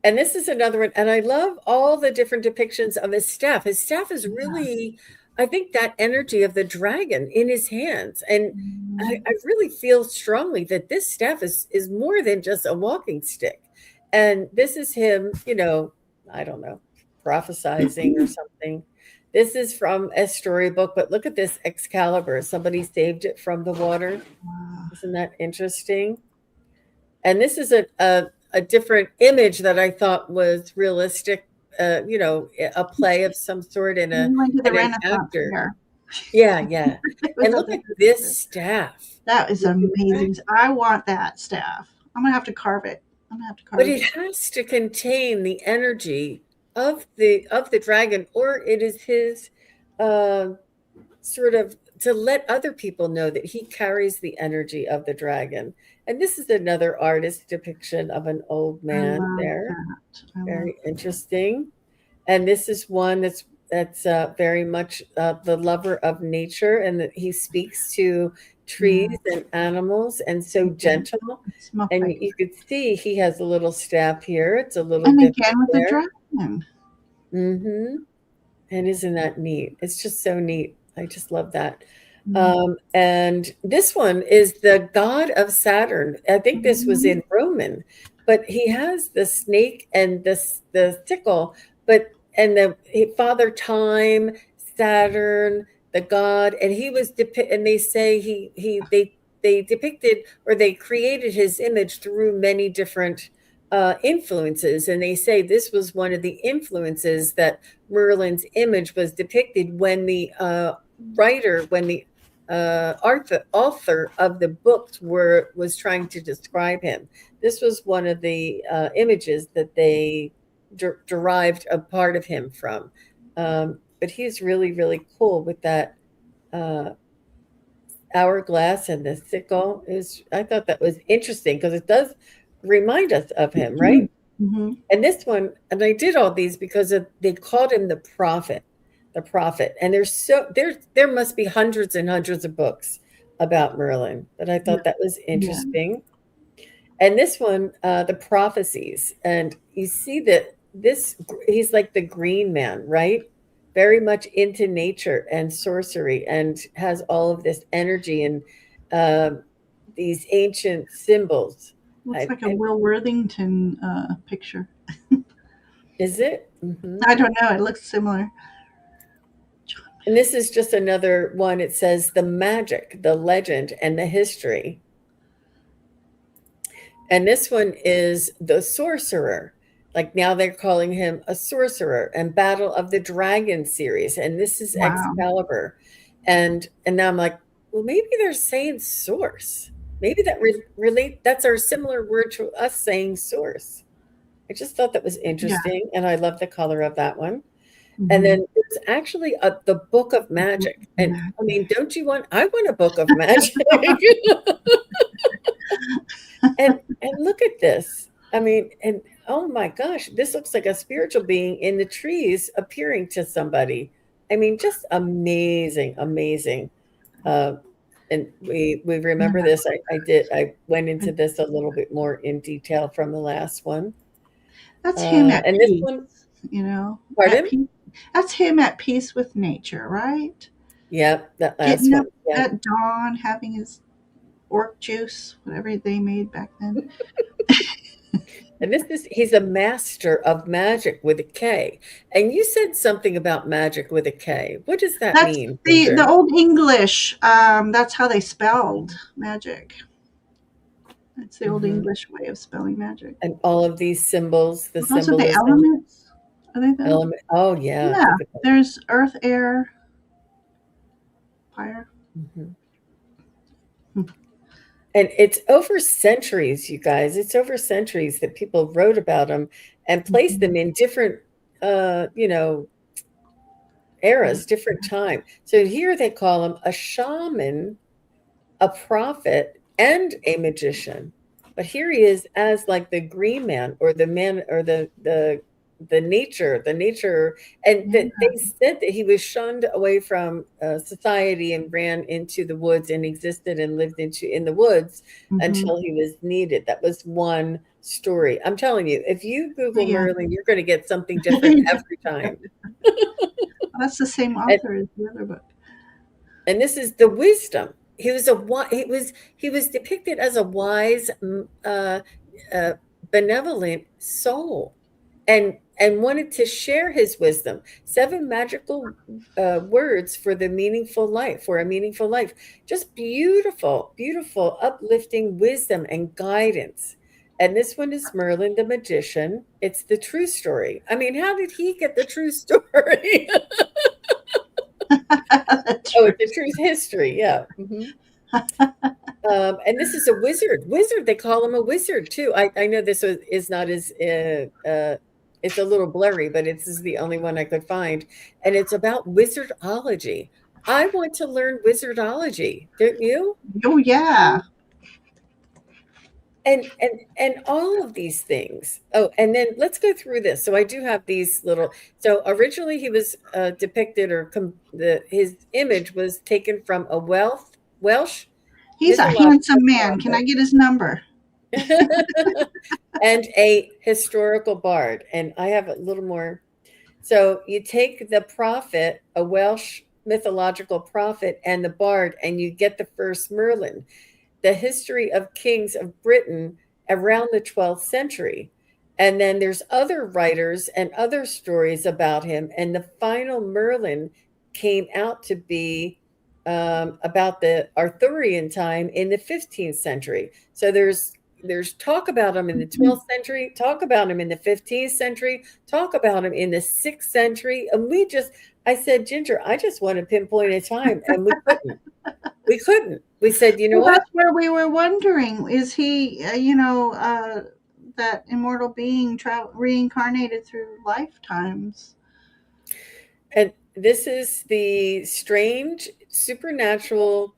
And this is another one. And I love all the different depictions of his staff. His staff is Yeah. really, I think, that energy of the dragon in his hands. And Mhm. I really feel strongly that this staff is more than just a walking stick. And this is him, I don't know, prophesizing or something. This is from a storybook, but look at this Excalibur. Somebody saved it from the water. Isn't that interesting? And this is a different image that I thought was realistic, a play of some sort and We went to the and an Renaissance actor. fair. Yeah, yeah. It was And a look at big this fair. staff. That is Look at that. amazing. I want that staff. I'm gonna have to carve it. I'm gonna have to But carve it it. has to contain the energy of the dragon, or it is his uh, sort of to let other people know that he carries the energy of the dragon. And this is another artist depiction of an old I man love there. that. I love Very interesting. And this is one that's very much the lover of nature, and that he speaks to trees yeah. and animals, and so Yeah. gentle. It's my And favorite. you could see he has a little staff here. It's a little And different again with the there. dragon. Hmm. And isn't that neat? It's just so neat. I just love that. Mm-hmm. And this one is the god of Saturn. I think this was Mm-hmm. in Roman, but he has the snake and the sickle, but and the Father Time, Saturn, the god, and he was and they say they depicted or they created his image through many different influences, and they say this was one of the influences that Merlin's image was depicted when the when the author of the books was trying to describe him. This was one of the images that they derived a part of him from. But he's really, really cool with that uh, hourglass and the sickle. I thought that was interesting because it does remind us of him, right? Mm-hmm. And this one, and I did all these because they called him the prophet. And there must be hundreds and hundreds of books about Merlin, but I Yeah. thought that was Yeah. interesting. And this one, the prophecies, and you see that he's like the green man, right? Very much into nature and sorcery, and has all of this energy and um, these ancient symbols. Looks like a And Will Worthington picture. is it? Hmm. I don't know. It looks similar. And this is just another one. It says the magic, the legend, and the history. And this one is the sorcerer. Like now they're calling him a sorcerer, and Battle of the Dragon series. And this is Wow. Excalibur. And now I'm like, well, maybe they're saying source. Maybe that relate that's our similar word to us saying source. I just thought that was Yeah. interesting, and I love the color of that one. And Mm-hmm. then there's actually the book of magic. And I mean, don't you want I want a book of magic. And look at this. I mean, and oh my gosh, this looks like a spiritual being in the trees appearing to somebody. I mean, just amazing, amazing. Uh, and we remember Yeah. this. I went into this a little bit more in detail from the last one. That's him at And this peace, one, at pardon? peace. That's him at peace with nature, right? Yeah, that last Getting one. up Yeah. at dawn, having his orc juice, whatever they made back then. And he's a master of magic with a K. And you said something about magic with a K. What does that That's mean, the Ginger? old English. That's how they spelled magic. That's the old Hmm. English way of spelling magic. And all of these symbols, the Those are the symbolism elements. Are they those? element. Oh yeah, Yeah. look at that. There's earth, air, fire. Mhm. And it's over centuries, you guys. It's over centuries that people wrote about them and placed Mhm. them in different, eras, different time. So here they call him a shaman, a prophet, and a magician. But here he is as like the green man or the man or the nature, and Yeah. that they said that he was shunned away from society and ran into the woods and existed and lived in the woods Hmm. until he was needed. That was one story. I'm telling you, if you Google Yeah. Merlin, you're going to get something different every time. That's the same And author as the other book. and this is the wisdom. He was depicted as a wise, uh, benevolent soul, and and wanted to share his wisdom. Seven magical words for the meaningful life, for a meaningful life. Just beautiful, beautiful, uplifting wisdom and guidance. And this one is Merlin the magician. It's the true story. I mean, how did he get the true story? The Oh, it's a truth. true history. Yeah. And this is a wizard. Wizard, they call him a wizard too. I know this is not as it's a little blurry, but this is the only one I could find, and it's about wizardology. I want to learn wizardology, don't you? Oh yeah. And all of these things. Oh, and then let's go through this. So I do have these little. So originally he was depicted, or his image was taken from a Welsh He's a handsome mythological man. Can I prophet. get his number? And a historical bard. And I have a little more. So you take the prophet, a Welsh mythological prophet, and the bard, and you get the first Merlin, the history of kings of Britain around the 12th century. And then there's other writers and other stories about him. And the final Merlin came out to be about the Arthurian time in the 15th century. So there's talk about him in the 12th century, talk about him in the 15th century, talk about him in the 6th century. And I said, Ginger, I just want to pinpoint a time. And we couldn't. We couldn't. We said, you know Well, what? that's where we were wondering: is he, that immortal being reincarnated through lifetimes? And this is the strange supernatural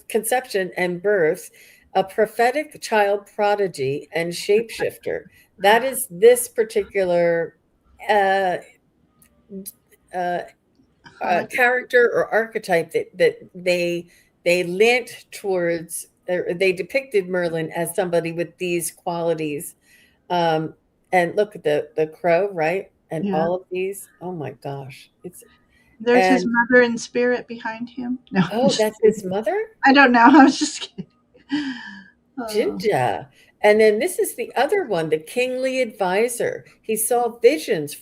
conception and birth, a prophetic child prodigy and shapeshifter. That is this particular uh, uh, I like it. character or archetype that they lent towards, or they depicted Merlin as somebody with these qualities. Um, and look at the crow, right? And Yeah. all of these. Oh my gosh. It's There's his and mother in spirit behind him. No, I'm oh, just that's his kidding. mother? I don't know. I was just kidding. Oh, Jinja. And then this is the other one, the kingly advisor. He saw visions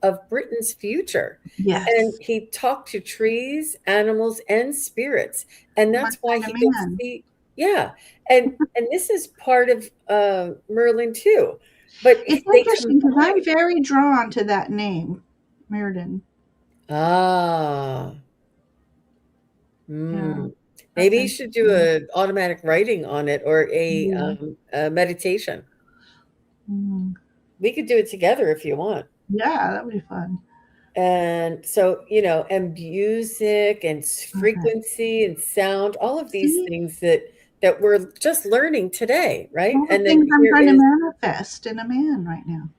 of Britain's future. And yes. he talked to trees, animals, and spirits. And My that's why kind of he could man. see. Yeah. And this is part of Merlin too. But It's they interesting because I'm combine. very drawn to that name, Merddyn. Ah. Yeah, Hmm. that's Maybe you should do interesting. a automatic writing on it, or Yeah. a meditation. Mm. We could do it together if you want. Yeah, that would be fun. And so, and music and Okay. frequency and sound, all of these See, things that we're just learning today, right? all the And then things I'm here trying to is manifest in a man right now.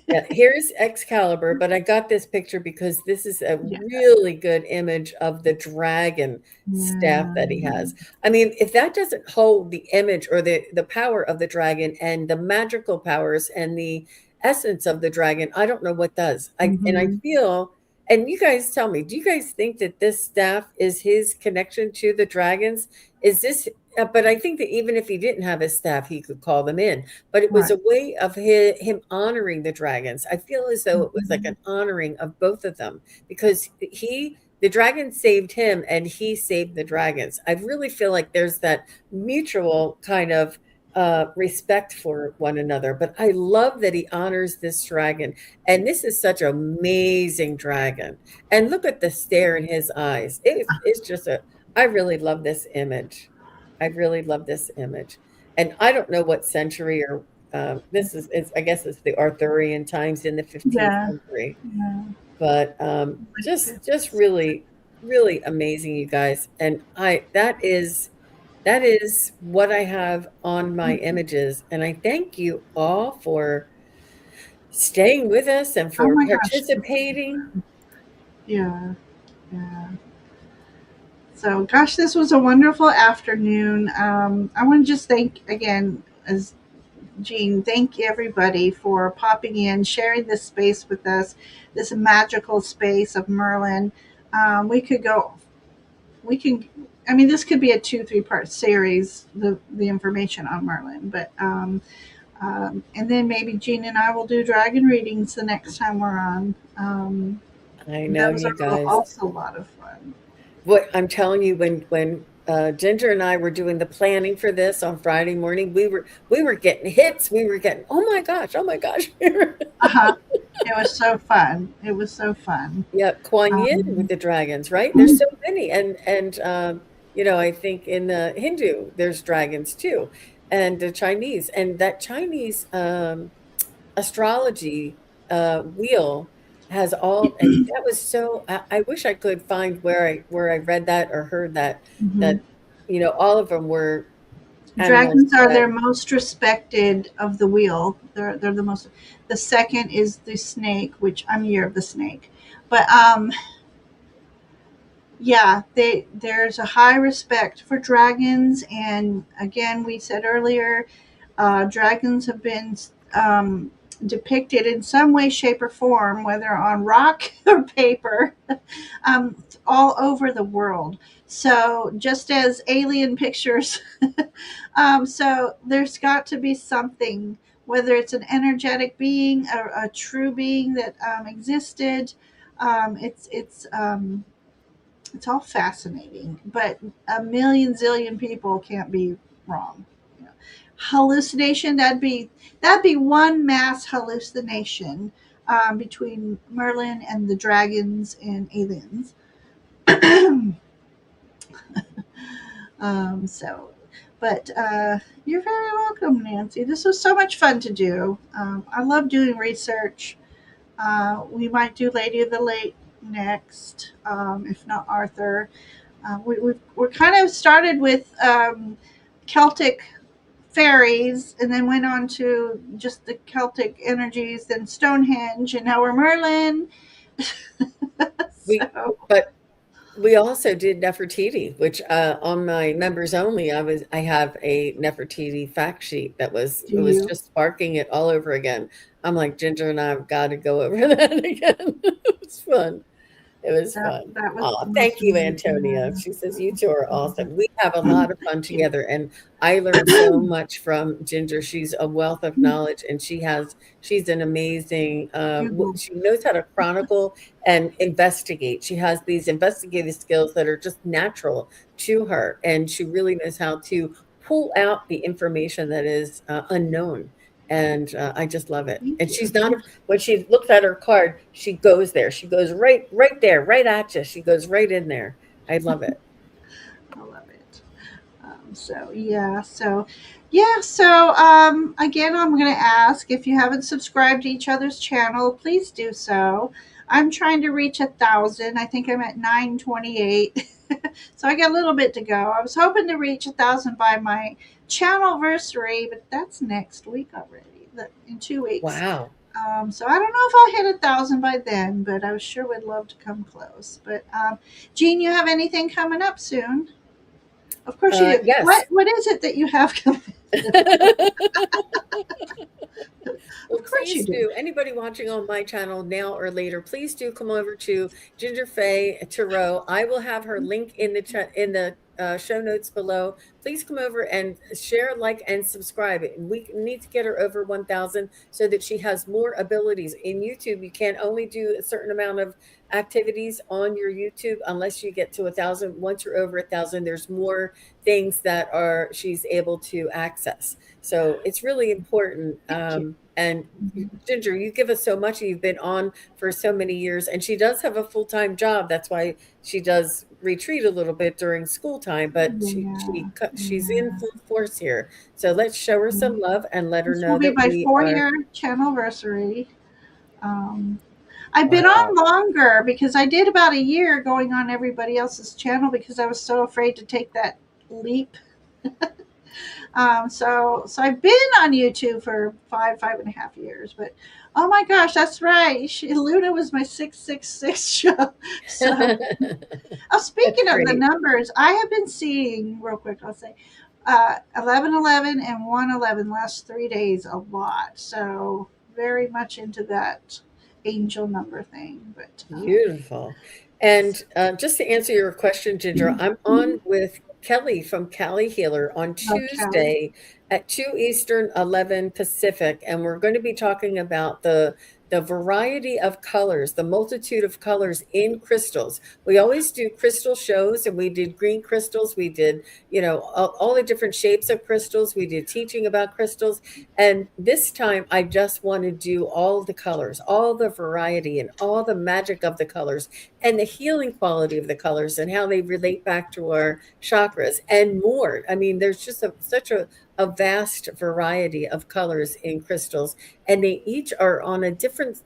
yeah, here's Excalibur, but I got this picture because this is a Yeah. really good image of the dragon staff Yeah. that he has. I mean, if that doesn't hold the image or the power of the dragon and the magical powers and the essence of the dragon, I don't know what does. I Hmm. feel, and you guys tell me, do you guys think that this staff is his connection to the dragons? Is this but I think that even if he didn't have his staff, he could call them in, but it was Right. a way of him honoring the dragons. I feel as though it was like Hmm. an honoring of both of them, because the dragon saved him and he saved the dragons. I really feel like there's that mutual kind of respect for one another. But I love that he honors this dragon. And this is such an amazing dragon. And look at the stare in his eyes. It's just I really love this image. I really love this image. And I don't know what century or this I guess it's the Arthurian times in the 15th Yeah. century. Yeah. But Like just this. really, really amazing, you guys. And that is what I have on my images. And I thank you all for staying with us and Oh for my gosh. participating. Yeah. Yeah. So, gosh, this was a wonderful afternoon. I want to just thank again, as Jean, thank everybody for popping in, sharing this space with us, this magical space of Merlin. We could go, we can, I mean, this could be a 2, 3 part series, the information on Merlin, but And then maybe Jean and I will do dragon readings the next time we're on. I know, Those you are guys. also a lot of fun. What I'm telling you, when Ginger and I were doing the planning for this on Friday morning, we were getting hits. We were getting, oh my gosh, oh my gosh. Uh-huh. It was so fun. It was so fun. Yeah, Kuan Yin with Um, the dragons, right? There's so many, and I think in the Hindu there's dragons too, and the Chinese, and that Chinese astrology wheel has all, and that was so. I wish I could find where I read that or heard that mhm. that all of them were animals Dragons are that their most respected of the wheel. They're the most. The second is the snake, which I'm year of the snake. But yeah, there's a high respect for dragons, and again, we said earlier, dragons have been um, depicted in some way, shape, or form, whether on rock or paper, all over the world. So just as alien pictures, so there's got to be something, whether it's an energetic being, a true being that existed. It's all fascinating, but a million zillion people can't be wrong. You know. Hallucination, that'd be one mass hallucination between Merlin and the dragons and aliens. So, but you're very welcome, Nancy. This was so much fun to do. I love doing research. We might do Lady of the Lake next, if not Arthur. We're kind of started with Celtic fairies and then went on to just the Celtic energies, then Stonehenge, and now we're Merlin. we So, but we also did Nefertiti, which on my members only, I have a Nefertiti fact sheet that do it was you? just sparking it all over again. I'm like, Ginger and I've got to go over that again. It was fun. It was fun. That was Oh, thank must have you, been Antonia. She says you two are awesome. We have a yeah. lot of fun together, and I learned so much from Ginger. She's a wealth of knowledge, and she's an amazing. You She knows how to chronicle and investigate. She has these investigative skills that are just natural to her, and she really knows how to pull out the information that is unknown. And I just love it. thank And you. she's not when she looks at her card, she goes there. She goes right there, right at you. She goes right in there. I love it. I love it. So again, I'm going to ask if you haven't subscribed to each other's channel, please do so. I'm trying to reach 1,000. I think I'm at 928. So I got a little bit to go. I was hoping to reach 1,000 by my channel anniversary, but that's next week already, in 2 weeks. Wow. So I don't know if I'll hit 1,000 by then, but I sure would love to come close. But Jean, you have anything coming up soon? Of course you do. Yes. What is it that you have coming? Well, Of course you please do. do. Anybody watching on my channel now or later, please do come over to Ginger Faye Tarot. I will have her link in the chat in the show notes below. Please come over and share, like, and subscribe. We need to get her over 1,000 so that she has more abilities. In YouTube, you can only do a certain amount of activities on your YouTube unless you get to 1,000. Once you're over 1,000, there's more things that are she's able to access. So it's really important. Thank you. And Ginger, you give us so much. You've been on for so many years, and she does have a full-time job. That's why she does retreat a little bit during school time, but Yeah, she's in yeah. full force here. So let's show her some love and let her This will know be that my we are. 4 year channel anniversary. Um, I've been on Wow. longer because I did about a year going on everybody else's channel because I was so afraid to take that leap. So I've been on YouTube for 5.5 years, but oh my gosh, that's right. Luna was my 666 show. So, That's speaking of the great. numbers, I have been seeing real quick. I'll say 1111 and 111 last 3 days a lot. So very much into that angel number thing. But Beautiful. And just to answer your question, Ginger, I'm on with Kelly from Cali Healer on Love Callie. Tuesday at 2 Eastern, 11 Pacific, and we're going to be talking about the variety of colors, the multitude of colors in crystals. We always do crystal shows, and we did green crystals. We did, all the different shapes of crystals. We did teaching about crystals. And this time, I just want to do all the colors, all the variety, and all the magic of the colors, and the healing quality of the colors, and how they relate back to our chakras and more. I mean, there's just such a vast variety of colors in crystals, and they each are on a different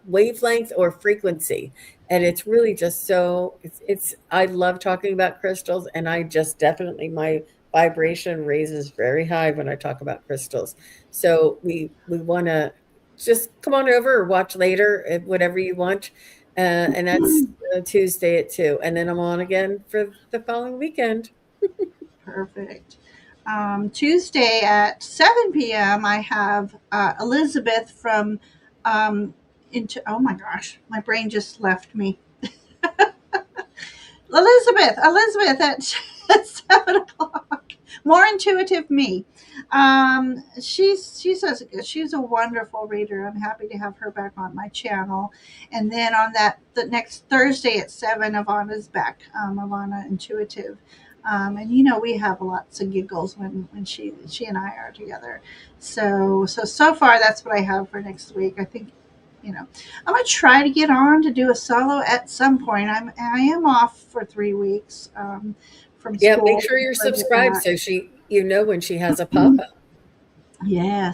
wavelength or frequency. And it's really just so I love talking about crystals, and I just definitely, my vibration raises very high when I talk about crystals. So we want to just come on over or watch later, whatever you want. And that's Tuesday at 2. And then I'm on again for the following weekend. Perfect. Tuesday at 7 p.m., I have Elizabeth from into. Oh my gosh, my brain just left me. Elizabeth at 7 o'clock. More intuitive me. She's a wonderful reader. I'm happy to have her back on my channel. And then on the next Thursday at 7, Ivana's back. Ivana Intuitive. And we have lots of giggles when she and I are together. So far that's what I have for next week. I think I'm gonna try to get on to do a solo at some point. I am off for 3 weeks from Yeah, make school sure you're before I get subscribed back. so when she has a pop-up. Yeah,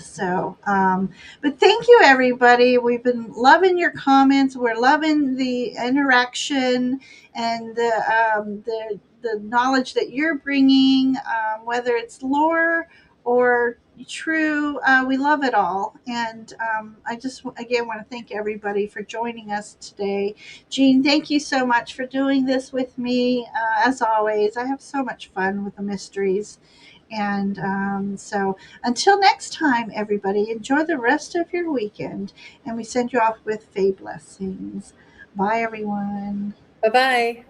but thank you, everybody. We've been loving your comments. We're loving the interaction and the knowledge that you're bringing, whether it's lore or true. We love it all. And I just, again, want to thank everybody for joining us today. Jean, thank you so much for doing this with me. As always, I have so much fun with the mysteries. And so until next time, everybody, enjoy the rest of your weekend. And we send you off with Faye blessings. Bye, everyone. Bye-bye.